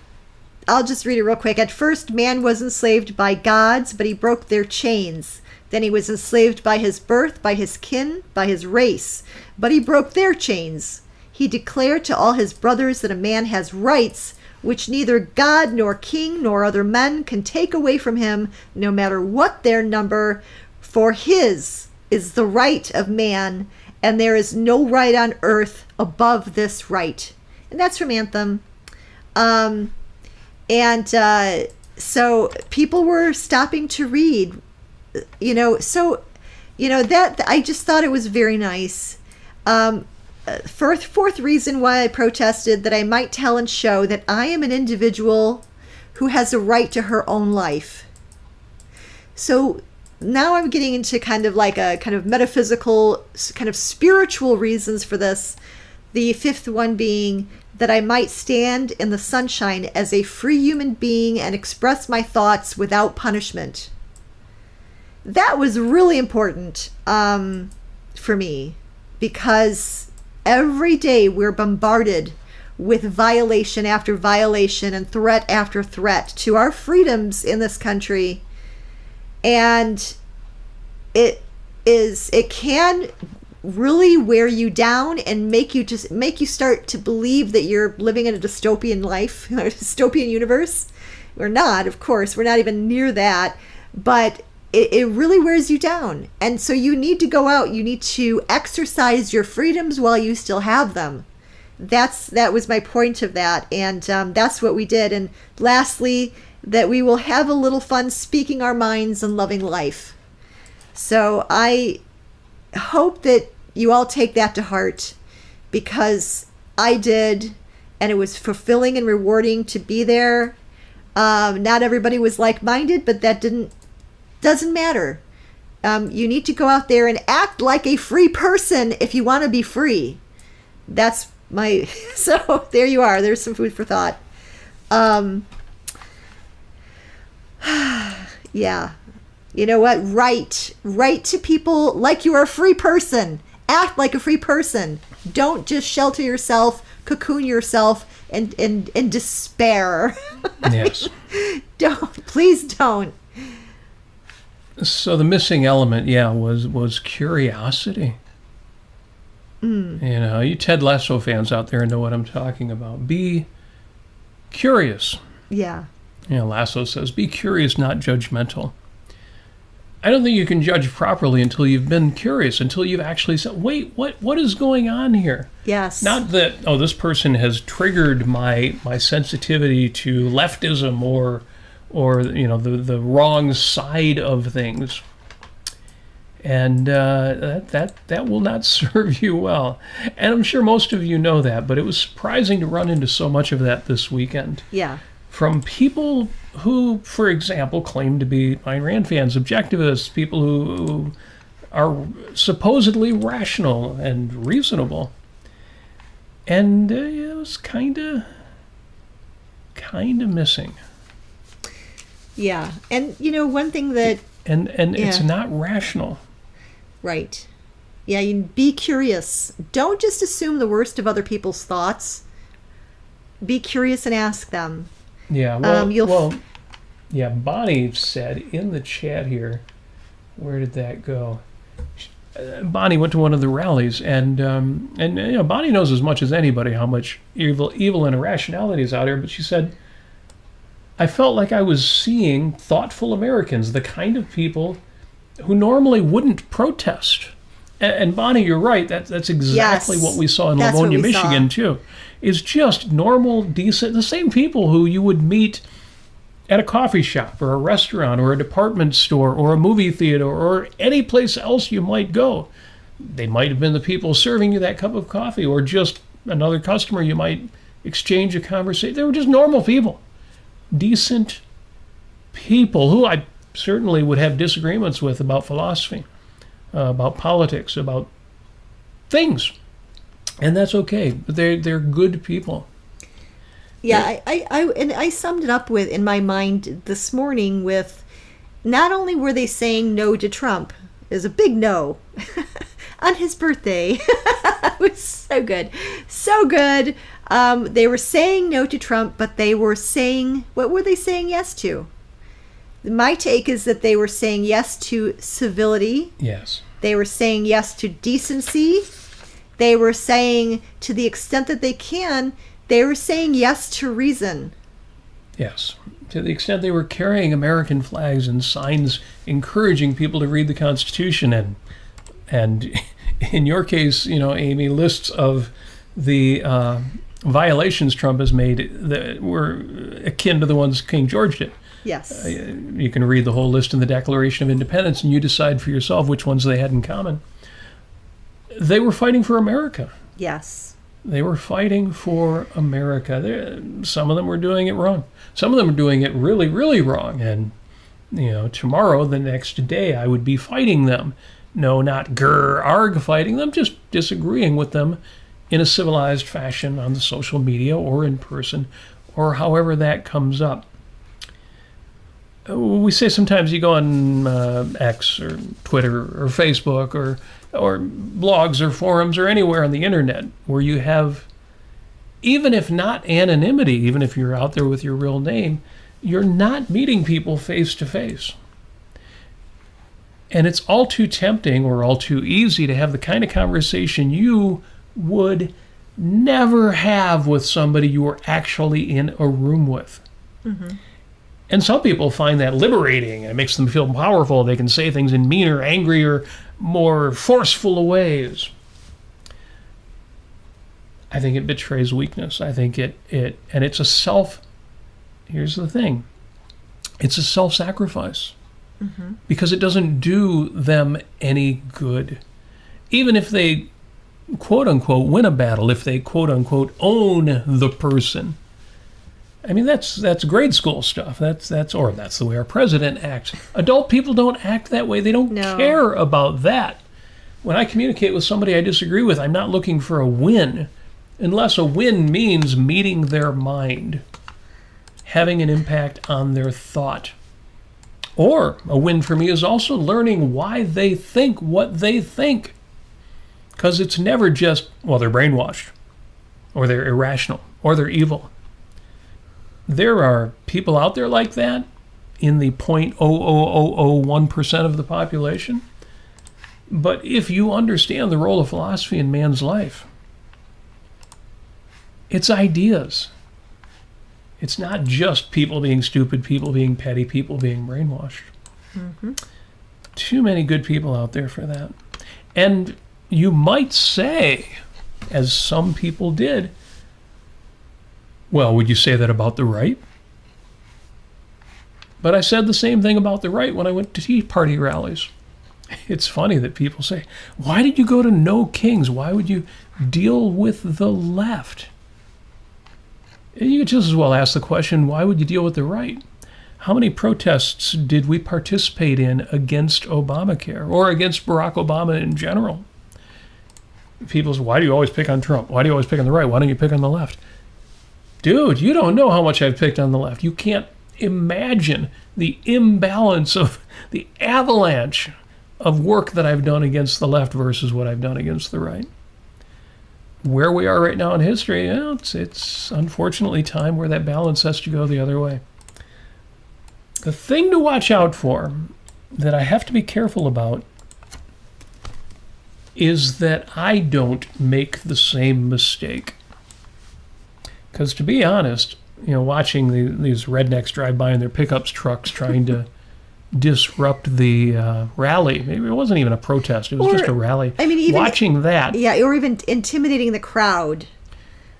just read it real quick. At first, man was enslaved by gods, but he broke their chains. Then he was enslaved by his birth, by his kin, by his race, but he broke their chains. He declared to all his brothers that a man has rights, which neither God nor king nor other men can take away from him, no matter what their number, for his is the right of man, and there is no right on earth above this right. And that's from Anthem. So people were stopping to read, that I just thought it was very nice. Fourth reason why I protested, that I might tell and show that I am an individual who has a right to her own life. So now I'm getting into kind of like a kind of metaphysical, kind of spiritual reasons for this. The fifth one being that I might stand in the sunshine as a free human being and express my thoughts without punishment. That was really important for me, because every day we're bombarded with violation after violation and threat after threat to our freedoms in this country. And it can really wear you down and make you start to believe that you're living in a dystopian life, a dystopian universe. We're not, of course, we're not even near that, but it really wears you down. And so you need to go out, you need to exercise your freedoms while you still have them. That was my point of that, and that's what we did. And lastly, that we will have a little fun speaking our minds and loving life. So I hope that you all take that to heart, because I did, and it was fulfilling and rewarding to be there. Not everybody was like-minded, but that doesn't matter. You need to go out there and act like a free person if you want to be free. That's my... So there you are. There's some food for thought. Yeah. You know what? Write to people like you are a free person. Act like a free person. Don't just shelter yourself, cocoon yourself, and despair. Yes. Please don't. So the missing element, was curiosity. You Ted Lasso fans out there know what I'm talking about. Be curious. Yeah. Lasso says, be curious, not judgmental. I don't think you can judge properly until you've been curious, until you've actually said, wait, what is going on here? Yes. Not that, this person has triggered my sensitivity to leftism or the wrong side of things. And that will not serve you well. And I'm sure most of you know that, but it was surprising to run into so much of that this weekend. Yeah. From people who, for example, claim to be Ayn Rand fans, objectivists, people who are supposedly rational and reasonable. And it was kind of missing. Yeah. And, one thing that... And it's not rational. Right. Yeah, you be curious. Don't just assume the worst of other people's thoughts. Be curious and ask them. Yeah, Bonnie said in the chat here, where did that go? Bonnie went to one of the rallies, and Bonnie knows as much as anybody how much evil and irrationality is out there, but she said, I felt like I was seeing thoughtful Americans, the kind of people who normally wouldn't protest. And Bonnie, you're right, that's exactly what we saw in Livonia, Michigan, too. Is just normal, decent, the same people who you would meet at a coffee shop or a restaurant or a department store or a movie theater or any place else you might go. They might have been the people serving you that cup of coffee or just another customer you might exchange a conversation. They were just normal people, decent people who I certainly would have disagreements with about philosophy, about politics, about things. And that's okay. But they're good people. Yeah, I summed it up with, in my mind this morning, with not only were they saying no to Trump, is a big no, on his birthday. It was so good. So good. They were saying no to Trump, but they were saying, what were they saying yes to? My take is that they were saying yes to civility. Yes. They were saying yes to decency. They were saying, to the extent that they can, they were saying yes to reason. Yes. To the extent they were carrying American flags and signs encouraging people to read the Constitution and And in your case, Amy, lists of the violations Trump has made that were akin to the ones King George did. Yes. You can read the whole list in the Declaration of Independence, and you decide for yourself which ones they had in common. They were fighting for America. Yes. They were fighting for America. Some of them were doing it wrong. Some of them were doing it really, really wrong. And, tomorrow, the next day, I would be fighting them. No, not arg fighting them, just disagreeing with them in a civilized fashion on the social media or in person or however that comes up. We say sometimes you go on X or Twitter or Facebook or blogs or forums or anywhere on the internet where you have, even if not anonymity, even if you're out there with your real name, you're not meeting people face to face. And it's all too tempting or all too easy to have the kind of conversation you would never have with somebody you were actually in a room with. Mm-hmm. And some people find that liberating, and it makes them feel powerful. They can say things in meaner, angrier, more forceful ways. I think it betrays weakness. I think and it's here's the thing, it's a self-sacrifice. Mm-hmm. Because it doesn't do them any good. Even if they, quote unquote, win a battle, if they, quote unquote, own the person. I mean, that's grade school stuff. That's the way our president acts. Adult people don't act that way. They don't care about that. When I communicate with somebody I disagree with, I'm not looking for a win, unless a win means meeting their mind, having an impact on their thought. Or a win for me is also learning why they think what they think. Because it's never just, they're brainwashed, or they're irrational, or they're evil. There are people out there like that in the 0.00001% of the population. But if you understand the role of philosophy in man's life, it's ideas. It's not just people being stupid, people being petty, people being brainwashed. Mm-hmm. Too many good people out there for that. And you might say, as some people did, would you say that about the right? But I said the same thing about the right when I went to Tea Party rallies. It's funny that people say, why did you go to No Kings? Why would you deal with the left? You could just as well ask the question, why would you deal with the right? How many protests did we participate in against Obamacare or against Barack Obama in general? People say, why do you always pick on Trump? Why do you always pick on the right? Why don't you pick on the left? Dude, you don't know how much I've picked on the left. You can't imagine the imbalance of the avalanche of work that I've done against the left versus what I've done against the right. Where we are right now in history, it's unfortunately time where that balance has to go the other way. The thing to watch out for that I have to be careful about is that I don't make the same mistake. Because to be honest, watching these rednecks drive by in their pickups trucks trying to disrupt the rally. Maybe it wasn't even a protest. It was just a rally. I mean, even watching that. Yeah, or even intimidating the crowd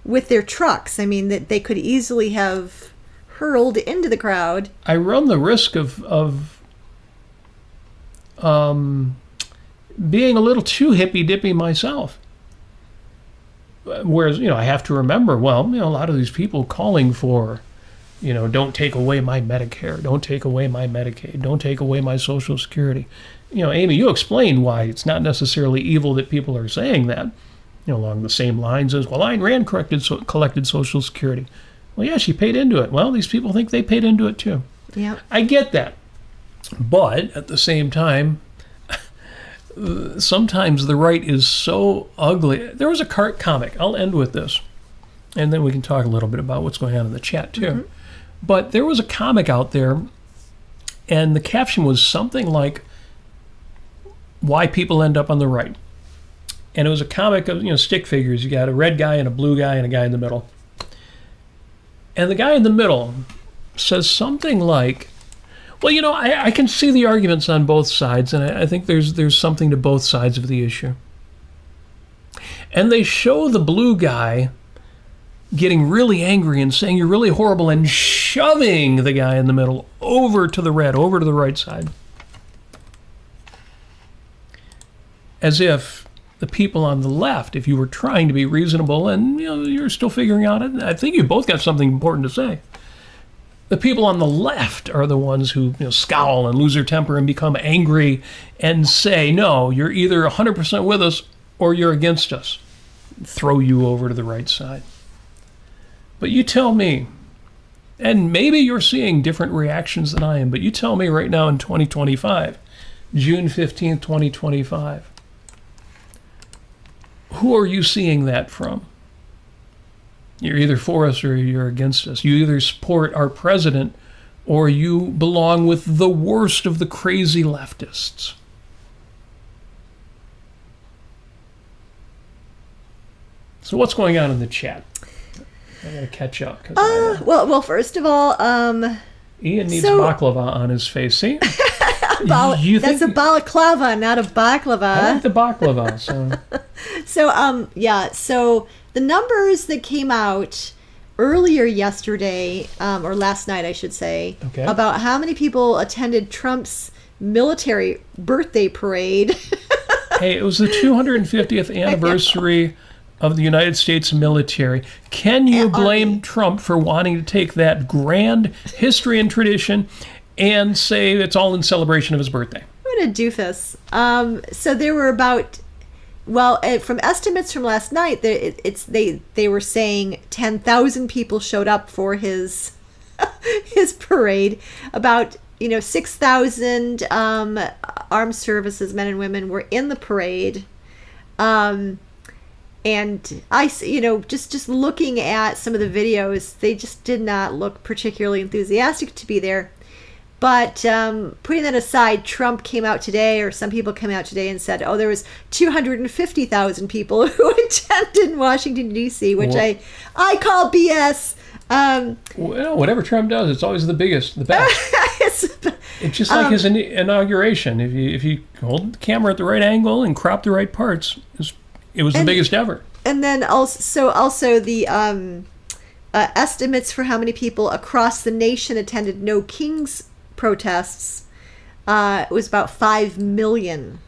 with their trucks. I mean, that they could easily have hurled into the crowd. I run the risk of being a little too hippy-dippy myself. Whereas, I have to remember, a lot of these people calling for, don't take away my Medicare, don't take away my Medicaid, don't take away my Social Security. Amy, you explained why it's not necessarily evil that people are saying that, along the same lines as, Ayn Rand collected Social Security. Well, yeah, she paid into it. Well, these people think they paid into it too. Yeah, I get that. But at the same time, sometimes the right is so ugly. There was a comic. I'll end with this, and then we can talk a little bit about what's going on in the chat too. Mm-hmm. But there was a comic out there, and the caption was something like, "Why people end up on the right." And it was a comic of stick figures. You got a red guy and a blue guy and a guy in the middle. And the guy in the middle says something like, Well, I can see the arguments on both sides, and I think there's something to both sides of the issue. And they show the blue guy getting really angry and saying you're really horrible and shoving the guy in the middle over to the right side. As if the people on the left, if you were trying to be reasonable and you're still figuring out it, I think you both got something important to say. The people on the left are the ones who scowl and lose their temper and become angry and say, no, you're either 100% with us or you're against us. Throw you over to the right side. But you tell me, and maybe you're seeing different reactions than I am, but you tell me right now in 2025, June 15th, 2025, who are you seeing that from? You're either for us or you're against us. You either support our president or you belong with the worst of the crazy leftists. So what's going on in the chat? I gotta catch up. Well, first of all, Ian needs baklava on his face. See? That's a balaclava, not a baklava. I like the baklava. So the numbers that came out earlier yesterday, or last night, I should say, about how many people attended Trump's military birthday parade. Hey, it was the 250th anniversary of the United States military. Can you blame Trump for wanting to take that grand history and tradition and say it's all in celebration of his birthday? What a doofus. So there were about, from estimates from last night, they were saying 10,000 people showed up for his his parade. About 6,000 armed services men and women were in the parade. And I, just looking at some of the videos, they just did not look particularly enthusiastic to be there. But putting that aside, Trump came out today, or some people came out today and said, there was 250,000 people who attended Washington, D.C., which I call BS. Whatever Trump does, it's always the biggest, the best. It's just like his inauguration. If you hold the camera at the right angle and crop the right parts, it was the biggest ever. And then also the estimates for how many people across the nation attended No Kings protests was about 5 million.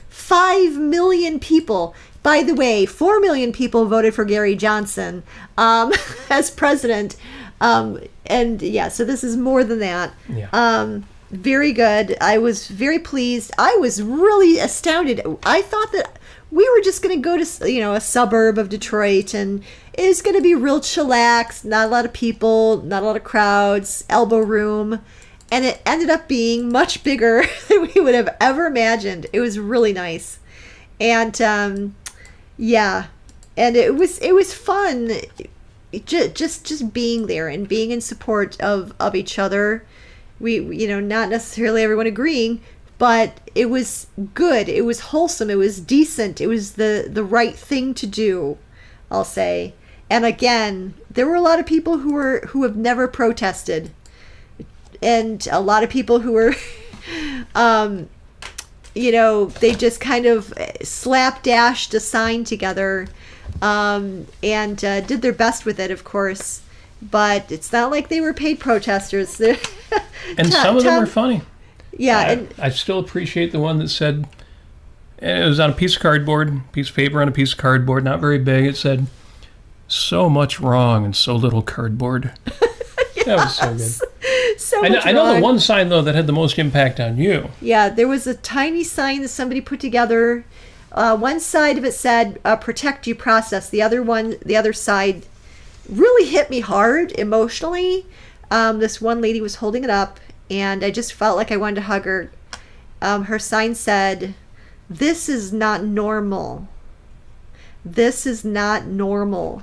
5 million people. By the way, 4 million people voted for Gary Johnson as president. So this is more than that. Yeah. Very good. I was very pleased. I was really astounded. I thought that we were just going to go to, a suburb of Detroit, and it was going to be real chillax, not a lot of people, not a lot of crowds, elbow room. And it ended up being much bigger than we would have ever imagined. It was really nice. And, and it was fun just being there and being in support of each other. We not necessarily everyone agreeing, but it was good. It was wholesome. It was decent. It was the right thing to do, I'll say. And again, there were a lot of people who have never protested, and a lot of people who were, they just kind of slapdashed a sign together, and did their best with it, of course. But it's not like they were paid protesters. And some of them were funny. Yeah, I still appreciate the one that said, it was on a piece of paper on a piece of cardboard, not very big. It said, "So much wrong and so little cardboard." Yes. That was so good. So much I know the one sign, though, that had the most impact on you. Yeah, there was a tiny sign that somebody put together. One side of it said, "Protect due process." The other side really hit me hard emotionally. This one lady was holding it up, and I just felt like I wanted to hug her. Her sign said, "This is not normal. This is not normal."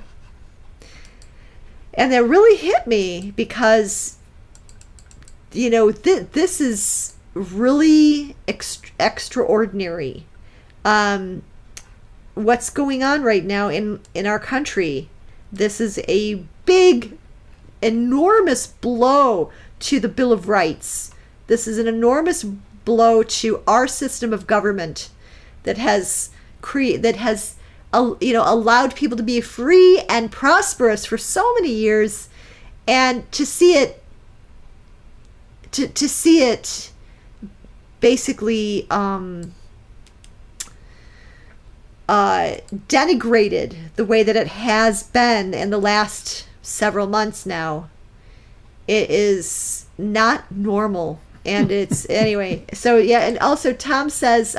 And that really hit me because, this is really extraordinary. What's going on right now in our country? This is a big, enormous blow to the Bill of Rights, This is an enormous blow to our system of government that has allowed people to be free and prosperous for so many years, and to see it basically denigrated the way that it has been in the last several months now. It is not normal. And it's anyway. So yeah, and also Tom says,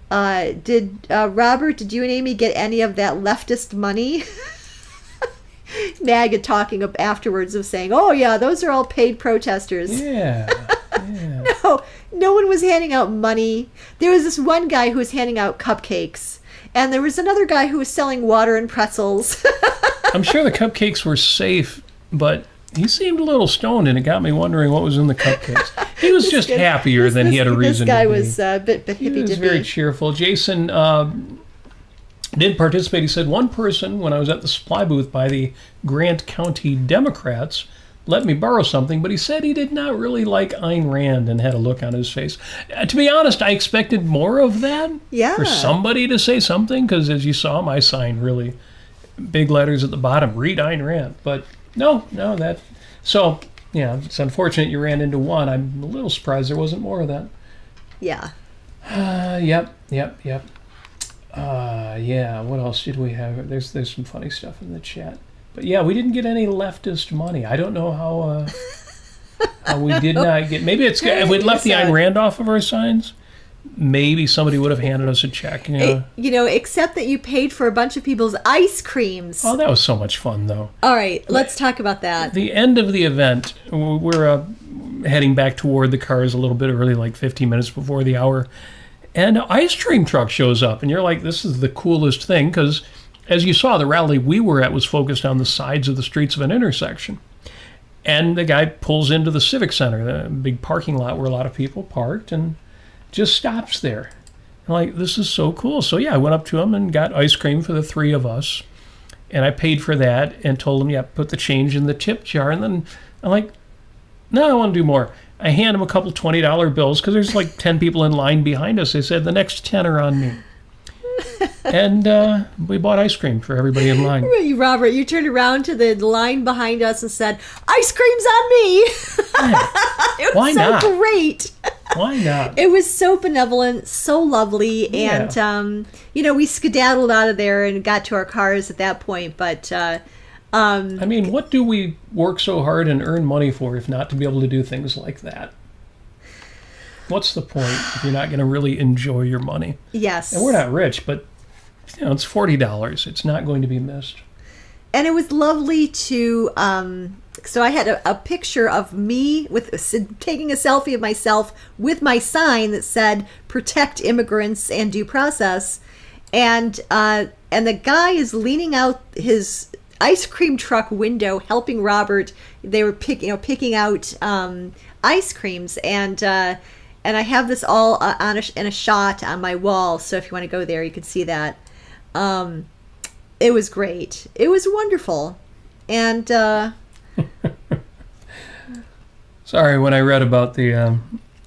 did Robert, did you and Amy get any of that leftist money? Mag talking afterwards of saying, "Oh yeah, those are all paid protesters." Yeah. No one was handing out money. There was this one guy who was handing out cupcakes, and there was another guy who was selling water and pretzels. I'm sure the cupcakes were safe, but he seemed a little stoned, and it got me wondering what was in the cupcakes. He was just happier than he had a reason to be. This guy was a bit hippy-dippy. He was very cheerful. Jason did participate. He said, one person, when I was at the supply booth by the Grant County Democrats, let me borrow something, but he said he did not really like Ayn Rand and had a look on his face. To be honest, I expected more of that. Yeah. For somebody to say something, because as you saw, my sign really, big letters at the bottom, read Ayn Rand. But no, that. So, yeah, it's unfortunate you ran into one. I'm a little surprised there wasn't more of that. Yeah. Yep. Yeah, what else did we have? There's some funny stuff in the chat. But yeah, we didn't get any leftist money. I don't know how we did not get. Maybe it's if we'd left the Ayn Rand off of our signs, maybe somebody would have handed us a check. Except that you paid for a bunch of people's ice creams. Oh, that was so much fun, though. All right, let's talk about that. The end of the event, we're heading back toward the cars a little bit early, like 15 minutes before the hour, and an ice cream truck shows up, and you're like, this is the coolest thing, because as you saw, the rally we were at was focused on the sides of the streets of an intersection. And the guy pulls into the Civic Center, the big parking lot where a lot of people parked, and just stops there. I'm like, this is so cool. So yeah, I went up to him and got ice cream for the three of us. And I paid for that and told him, yeah, put the change in the tip jar. And then I'm like, no, I want to do more. I hand him a couple $20 bills because there's like 10 people in line behind us. They said, the next 10 are on me. And we bought ice cream for everybody in line. Robert, you turned around to the line behind us and said, ice cream's on me. It was so great. Why not? It was so benevolent, so lovely. Yeah. And, we skedaddled out of there and got to our cars at that point. But, I mean, what do we work so hard and earn money for if not to be able to do things like that? What's the point if you're not going to really enjoy your money? Yes. And we're not rich, but it's $40. It's not going to be missed. And it was lovely to. So I had a picture of me taking a selfie of myself with my sign that said "Protect immigrants and due process," and the guy is leaning out his ice cream truck window, helping Robert. They were picking out ice creams, and I have this all in a shot on my wall. So if you want to go there, you can see that. It was great. It was wonderful. And sorry, when I read about the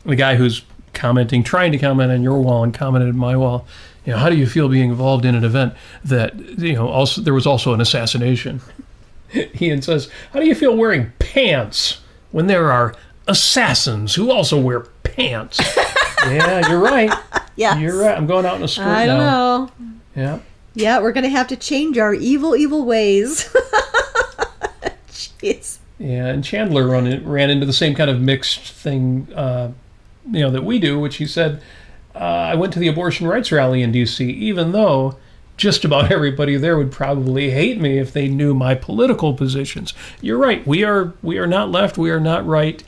guy who's trying to comment on your wall and commented on my wall, how do you feel being involved in an event that, also there was also an assassination? Ian says, how do you feel wearing pants when there are assassins who also wear pants? Yeah, you're right. Yes. You're right. I'm going out in a skirt now. I don't know. Yeah. Yeah, we're going to have to change our evil ways. Jeez. Yeah, and Chandler ran into the same kind of mixed thing, that we do, which he said, I went to the abortion rights rally in D.C., even though just about everybody there would probably hate me if they knew my political positions. You're right. We are not left. We are not right.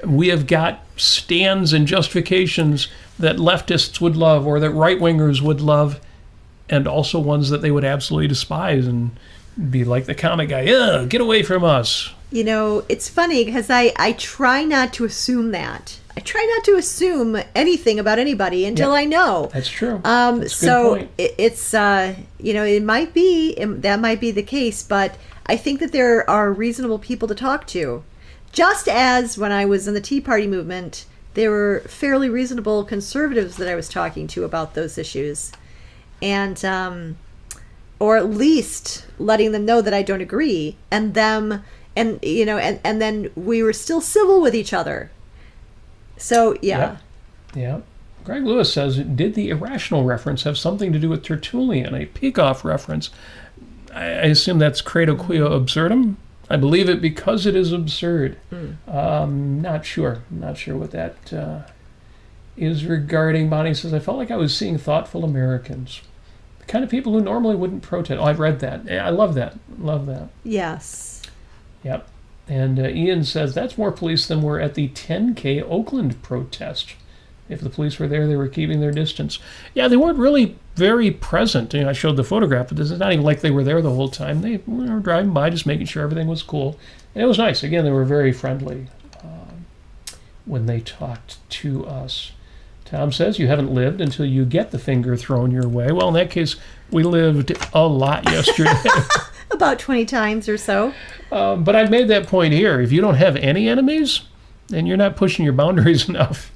We have got stands and justifications that leftists would love or that right-wingers would love, and also ones that they would absolutely despise and be like the comic guy, ugh, get away from us. It's funny because I try not to assume that. I try not to assume anything about anybody until I know. That's true. That's a good point. It's it might be that might be the case, but I think that there are reasonable people to talk to. Just as when I was in the Tea Party movement, there were fairly reasonable conservatives that I was talking to about those issues. And, or at least letting them know that I don't agree, and then we were still civil with each other. So, yeah. Yeah. Greg Lewis says, did the irrational reference have something to do with Tertullian, a Peikoff reference? I assume that's credo quia absurdum. I believe it because it is absurd. Not sure what that is regarding. Bonnie says, I felt like I was seeing thoughtful Americans. The kind of people who normally wouldn't protest. Oh, I've read that. I love that. Yes. Yep. And Ian says, that's more police than were at the 10K Oakland protest. If the police were there, they were keeping their distance. Yeah, they weren't really very present. I showed the photograph, but it's not even like they were there the whole time. They were driving by, just making sure everything was cool. And it was nice. Again, they were very friendly when they talked to us. Tom says, you haven't lived until you get the finger thrown your way. Well, in that case, we lived a lot yesterday. About 20 times or so. But I've made that point here. If you don't have any enemies, then you're not pushing your boundaries enough.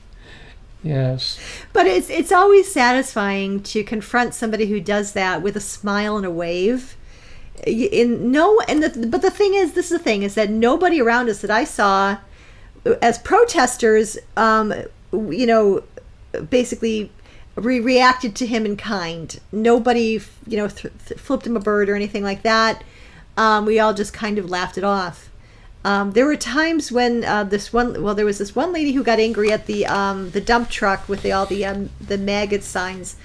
Yes. But it's always satisfying to confront somebody who does that with a smile and a wave. But the thing is, is that nobody around us that I saw as protesters, basically reacted to him in kind. Nobody, flipped him a bird or anything like that. We all just kind of laughed it off. There were times when there was this one lady who got angry at the dump truck with all the maggot signs,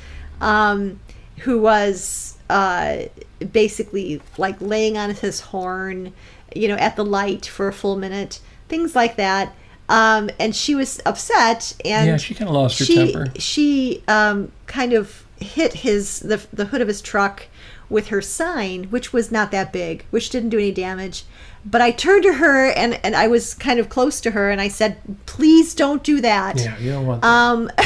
who was basically like laying on his horn, at the light for a full minute, things like that. And she was upset, and yeah, she kind of lost her temper. She kind of hit the hood of his truck with her sign, which was not that big, which didn't do any damage. But I turned to her, and I was kind of close to her, and I said, please don't do that. Yeah, you don't want that.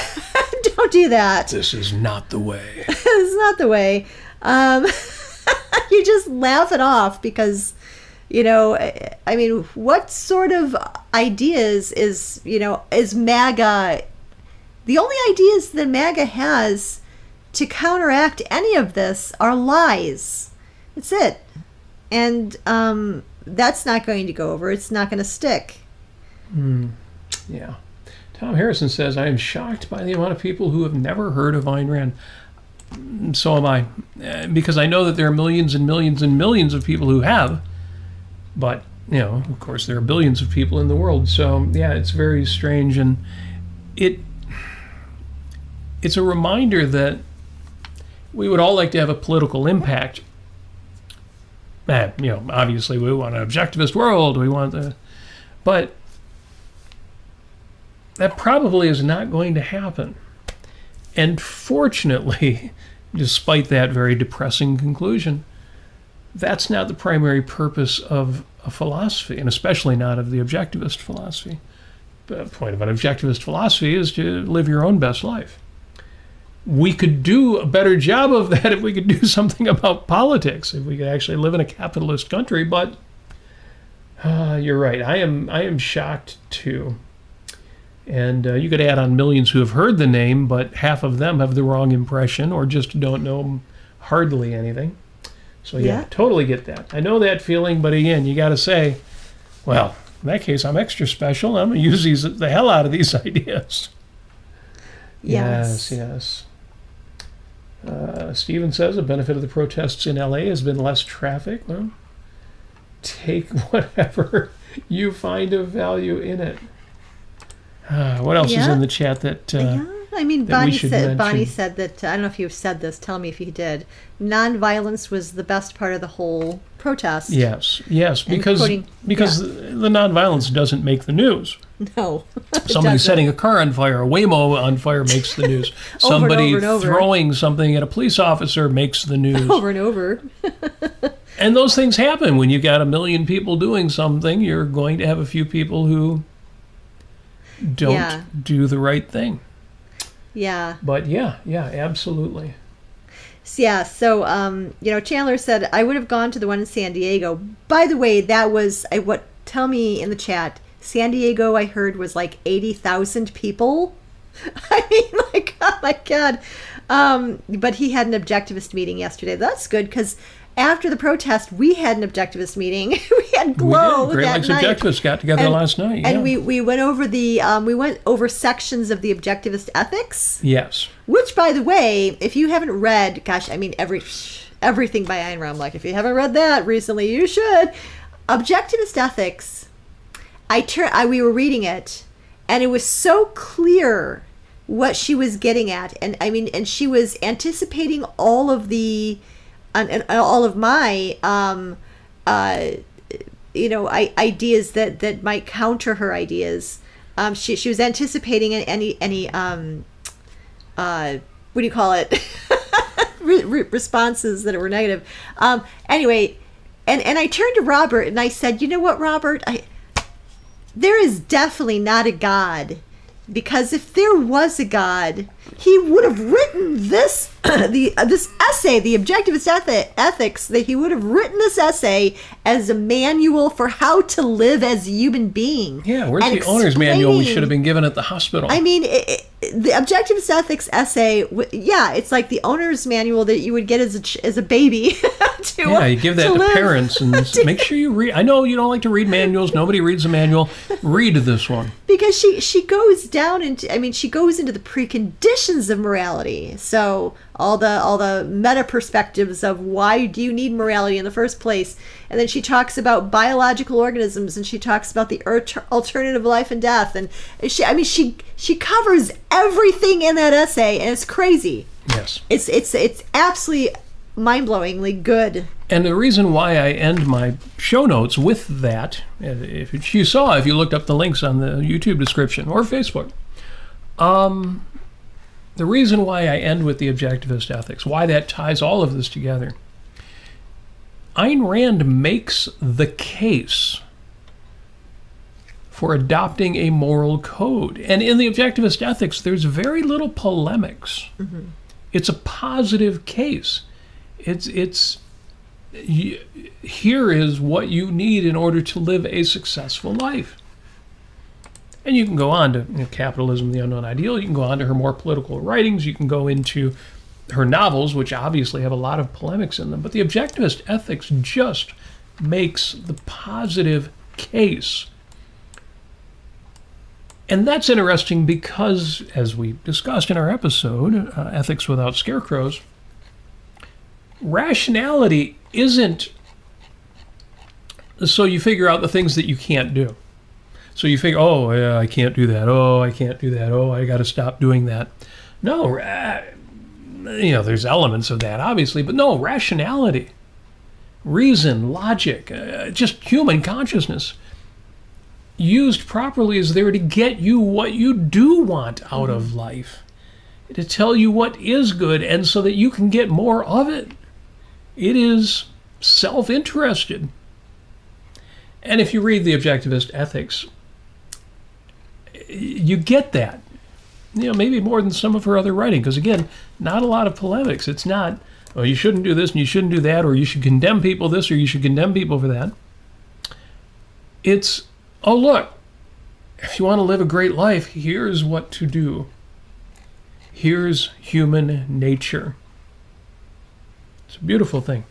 Don't do that. This is not the way. This is not the way. You just laugh it off because, what sort of ideas is MAGA? The only ideas that MAGA has to counteract any of this are lies. That's it. And that's not going to go over. It's not going to stick. Yeah. Tom Harrison says, I am shocked by the amount of people who have never heard of Ayn Rand. So am I. Because I know that there are millions and millions and millions of people who have. But, of course, there are billions of people in the world. So, yeah, it's very strange. And it's a reminder that we would all like to have a political impact. Obviously we want an objectivist world. But that probably is not going to happen. And fortunately, despite that very depressing conclusion, that's not the primary purpose of a philosophy, and especially not of the objectivist philosophy. The point of an objectivist philosophy is to live your own best life. We could do a better job of that if we could do something about politics, if we could actually live in a capitalist country. But you're right. I am shocked too. And you could add on millions who have heard the name, but half of them have the wrong impression or just don't know hardly anything. So yeah, totally get that. I know that feeling, but again, you got to say, well, in that case, I'm extra special. I'm going to use the hell out of these ideas. Yes. Stephen says the benefit of the protests in LA has been less traffic. Well, take whatever you find of value in it. What else is in the chat that Bonnie said that, I don't know if you've said this, tell me if you did, nonviolence was the best part of the whole protest. Yes, because the nonviolence doesn't make the news. No. Somebody setting a car on fire, a Waymo on fire makes the news. Somebody throwing something at a police officer makes the news. Over and over. And those things happen. When you've got 1 million people doing something, you're going to have a few people who don't do the right thing. Yeah. But yeah, absolutely. Yeah, so, Chandler said, I would have gone to the one in San Diego. By the way, that was, tell me in the chat, San Diego, I heard, was like 80,000 people. I mean, like, oh my God. But he had an objectivist meeting yesterday. That's good, because after the protest, we had an objectivist meeting. We had Glow Great that Lakes night. Objectivists got together last night. And we went over sections of the Objectivist Ethics. Yes. Which, by the way, if you haven't read, gosh, I mean, everything by Ayn Rand, like, if you haven't read that recently, you should. Objectivist Ethics, we were reading it, and it was so clear what she was getting at. And I mean, and she was anticipating all of the, and all of my, ideas that might counter her ideas. She was anticipating any what do you call it? Responses that were negative. Anyway, and I turned to Robert and I said, you know what, Robert? There is definitely not a God, because if there was a God, he would have written this this essay, the Objectivist Ethics. That he would have written this essay as a manual for how to live as a human being. Yeah, where's the owner's manual we should have been given at the hospital? I mean, the Objectivist Ethics essay, it's like the owner's manual that you would get as a baby. You give that to parents and make sure you read. I know you don't like to read manuals. Nobody reads a manual. Read this one. Because she goes down into, I mean, she goes into the preconditions of morality. So all the meta perspectives of why do you need morality in the first place, and then she talks about biological organisms, and she talks about the alternative life and death, and she covers everything in that essay, and it's crazy. Yes, it's absolutely mind-blowingly good. And the reason why I end my show notes with that, if you looked up the links on the YouTube description or Facebook, the reason why I end with the Objectivist Ethics, why that ties all of this together, Ayn Rand makes the case for adopting a moral code. And in the Objectivist Ethics, there's very little polemics. Mm-hmm. It's a positive case. Here is what you need in order to live a successful life. And you can go on to Capitalism, the Unknown Ideal. You can go on to her more political writings. You can go into her novels, which obviously have a lot of polemics in them. But the Objectivist Ethics just makes the positive case. And that's interesting because, as we discussed in our episode, Ethics Without Scarecrows, rationality isn't so you figure out the things that you can't do. So you figure, oh, yeah, I can't do that. Oh, I can't do that. Oh, I got to stop doing that. No, there's elements of that, obviously, but no, rationality, reason, logic, just human consciousness, used properly, is there to get you what you do want out of life, to tell you what is good, and so that you can get more of it. It is self-interested. And if you read the Objectivist Ethics, you get that, maybe more than some of her other writing, because again, not a lot of polemics. It's not, oh, you shouldn't do this and you shouldn't do that, or you should condemn people this or you should condemn people for that. It's, oh, look, if you want to live a great life, here's what to do. Here's human nature. It's a beautiful thing.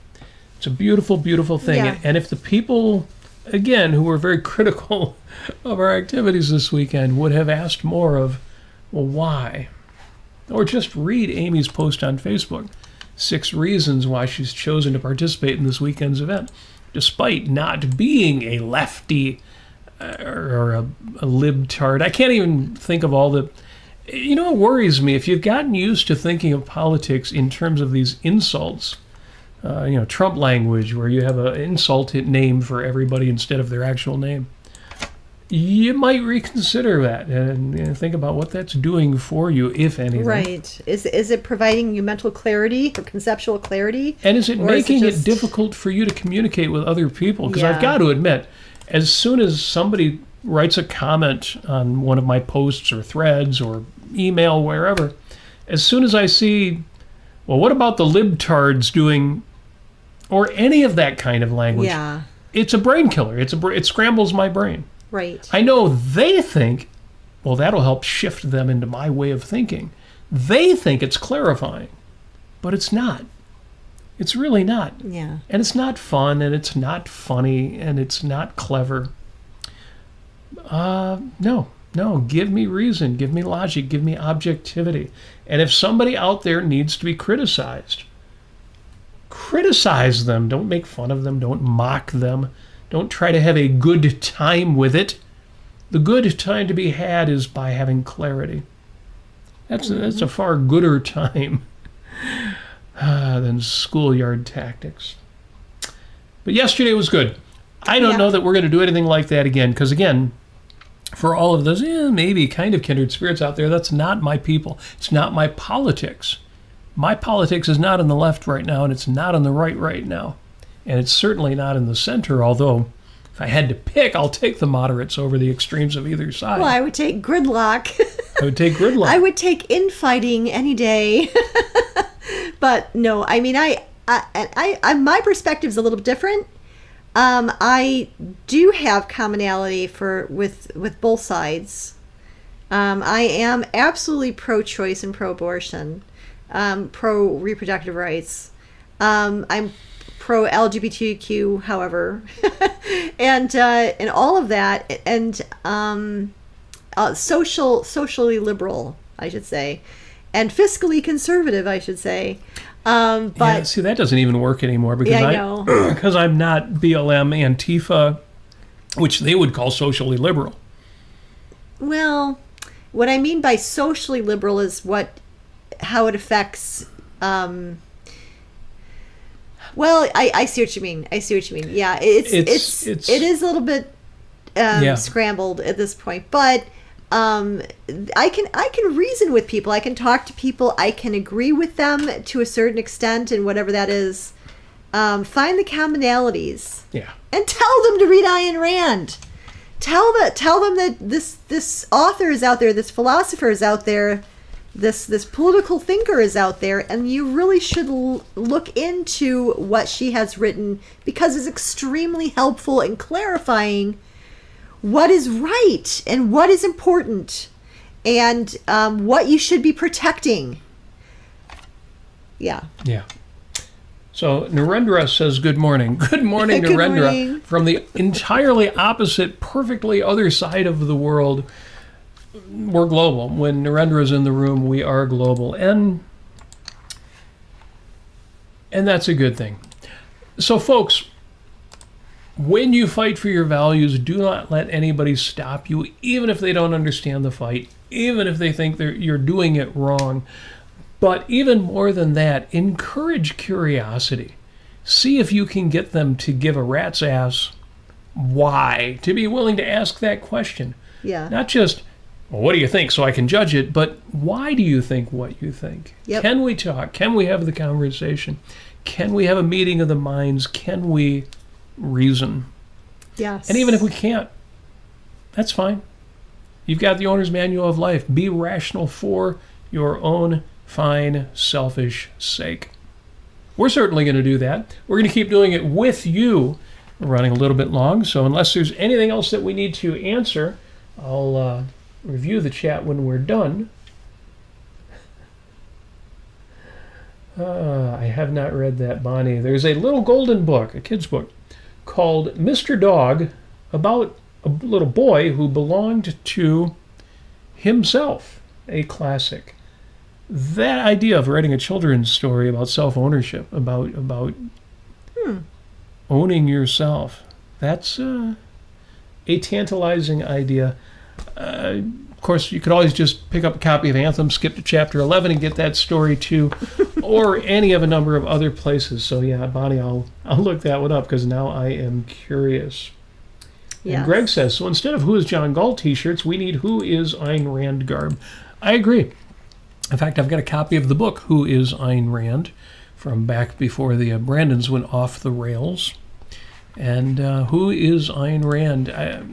It's a beautiful, beautiful thing. Yeah. And if the people, again, who were very critical of our activities this weekend would have asked more of, well, why? Or just read Amy's post on Facebook, 6 reasons why she's chosen to participate in this weekend's event, despite not being a lefty or a libtard. I can't even think of all the... it worries me, if you've gotten used to thinking of politics in terms of these insults, Trump language, where you have an insulted name for everybody instead of their actual name, you might reconsider that and think about what that's doing for you, if anything. Right. Is it providing you mental clarity or conceptual clarity? And is it making it difficult for you to communicate with other people? Because I've got to admit, as soon as somebody writes a comment on one of my posts or threads or email, wherever, as soon as I see, well, what about the libtards doing, or any of that kind of language, it's a brain killer. It scrambles my brain. Right. I know they think, well, that'll help shift them into my way of thinking. They think it's clarifying, but it's not. It's really not. Yeah. And it's not fun, and it's not funny, and it's not clever. No, give me reason, give me logic, give me objectivity. And if somebody out there needs to be criticized, criticize them. Don't make fun of them. Don't mock them. Don't try to have a good time with it. The good time to be had is by having clarity. That's a far gooder time than schoolyard tactics. But yesterday was good. I don't know that we're going to do anything like that again, because again, for all of those maybe kind of kindred spirits out there, that's not my people. It's not my politics. My politics is not on the left right now, and it's not on the right now. And it's certainly not in the center, although if I had to pick, I'll take the moderates over the extremes of either side. Well, I would take gridlock. I would take gridlock. I would take infighting any day. But no, I mean, I my perspective is a little bit different. I do have commonality with both sides. I am absolutely pro-choice and pro-abortion, pro-reproductive rights. I'm pro-LGBTQ, however, and all of that, and socially liberal, I should say, and fiscally conservative, I should say. But see, that doesn't even work anymore because I know. Because I'm not BLM, Antifa, which they would call socially liberal. Well, what I mean by socially liberal is how it affects. Well, I see what you mean. Yeah, it is a little bit scrambled at this point, but I can reason with people. I can talk to people. I can agree with them to a certain extent, and whatever that is. Find the commonalities. Yeah. And tell them to read Ayn Rand. Tell them that this author is out there, this philosopher is out there, this political thinker is out there, and you really should look into what she has written, because it's extremely helpful in clarifying what is right and what is important, and what you should be protecting. Yeah. Yeah. So Narendra says, good morning. Good morning, Good Narendra. morning. From the entirely opposite, perfectly other side of the world. We're global. When Narendra's in the room, we are global. And that's a good thing. So folks, when you fight for your values, do not let anybody stop you, even if they don't understand the fight, even if they think you're doing it wrong. But even more than that, encourage curiosity. See if you can get them to give a rat's ass why, to be willing to ask that question. Yeah. Not just, well, what do you think so I can judge it, but why do you think what you think? Yep. Can we talk? Can we have the conversation? Can we have a meeting of the minds? Can we reason? Yes. And even if we can't, that's fine. You've got the owner's manual of life. Be rational for your own fine, selfish sake. We're certainly going to do that. We're going to keep doing it with you. We're running a little bit long, so unless there's anything else that we need to answer, I'll review the chat when we're done. I have not read that, Bonnie. There's a little golden book, a kid's book, called Mr. Dog, about a little boy who belonged to himself, a classic. That idea of writing a children's story about self-ownership, about owning yourself, that's a tantalizing idea. Of course, you could always just pick up a copy of Anthem, skip to chapter 11, and get that story too, or any of a number of other places. So yeah, Bonnie, I'll look that one up because now I am curious. Yes. And Greg says, so instead of Who is John Galt t-shirts, we need Who is Ayn Rand garb. I agree. In fact, I've got a copy of the book, Who is Ayn Rand, from back before the Brandons went off the rails. And Who is Ayn Rand? I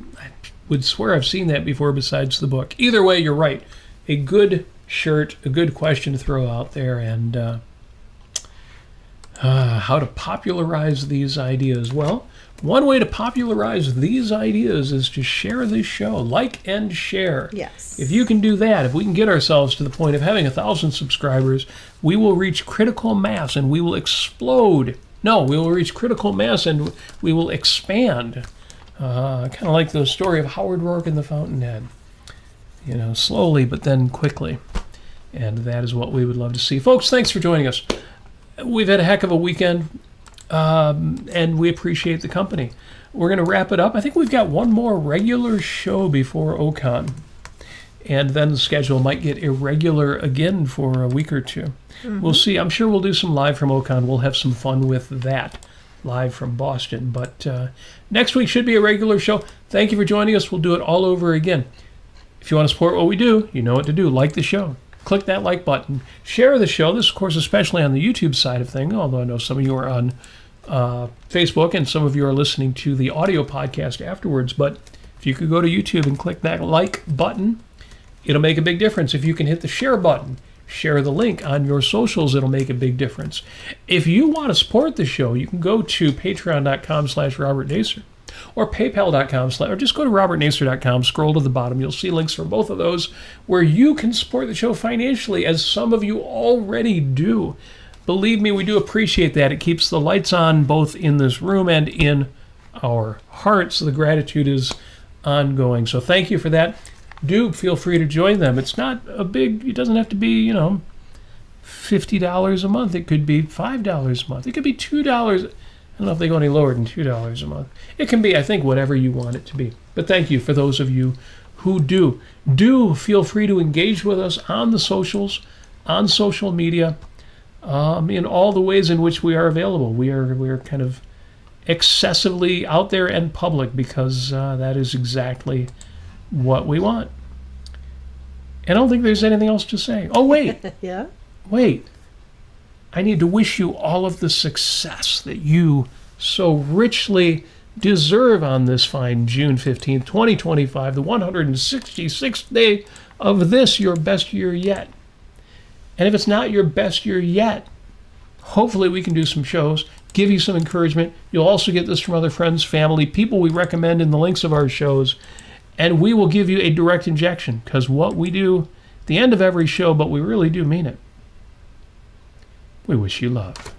would swear I've seen that before besides the book. Either way, you're right. A good shirt, a good question to throw out there. And How to popularize these ideas. Well, one way to popularize these ideas is to share this show. Like and share. Yes. If you can do that, if we can get ourselves to the point of having 1,000 subscribers, we will reach critical mass and we will explode. No, we will reach critical mass and we will expand. Kind of like the story of Howard Rourke and the Fountainhead. You know, slowly but then quickly. And that is what we would love to see. Folks, thanks for joining us. We've had a heck of a weekend, and we appreciate the company. We're going to wrap it up. I think we've got one more regular show before OCON, and then the schedule might get irregular again for a week or two. Mm-hmm. We'll see. I'm sure we'll do some live from OCON. We'll have some fun with that, live from Boston. But next week should be a regular show. Thank you for joining us. We'll do it all over again. If you want to support what we do, you know what to do. Like the show. Click that like button. Share the show. This, of course, especially on the YouTube side of things, although I know some of you are on Facebook and some of you are listening to the audio podcast afterwards. But if you could go to YouTube and click that like button, it'll make a big difference. If you can hit the share button, share the link on your socials, it'll make a big difference. If you want to support the show, you can go to patreon.com/Robert Nasir or paypal.com, or just go to robertnasir.com, scroll to the bottom. You'll see links for both of those where you can support the show financially, as some of you already do. Believe me, we do appreciate that. It keeps the lights on both in this room and in our hearts. The gratitude is ongoing. So thank you for that. Do feel free to join them. It's not a big, it doesn't have to be, $50 a month. It could be $5 a month. It could be $2. I don't know if they go any lower than $2 a month. It can be, I think, whatever you want it to be. But thank you for those of you who do. Do feel free to engage with us on the socials, on social media, in all the ways in which we are available. We are kind of excessively out there and public because that is exactly what we want. And I don't think there's anything else to say. Oh, wait. Yeah? Wait. I need to wish you all of the success that you so richly deserve on this fine June 15th, 2025, the 166th day of this, your best year yet. And if it's not your best year yet, hopefully we can do some shows, give you some encouragement. You'll also get this from other friends, family, people we recommend in the links of our shows, and we will give you a direct injection, because what we do at the end of every show, but we really do mean it. We wish you love.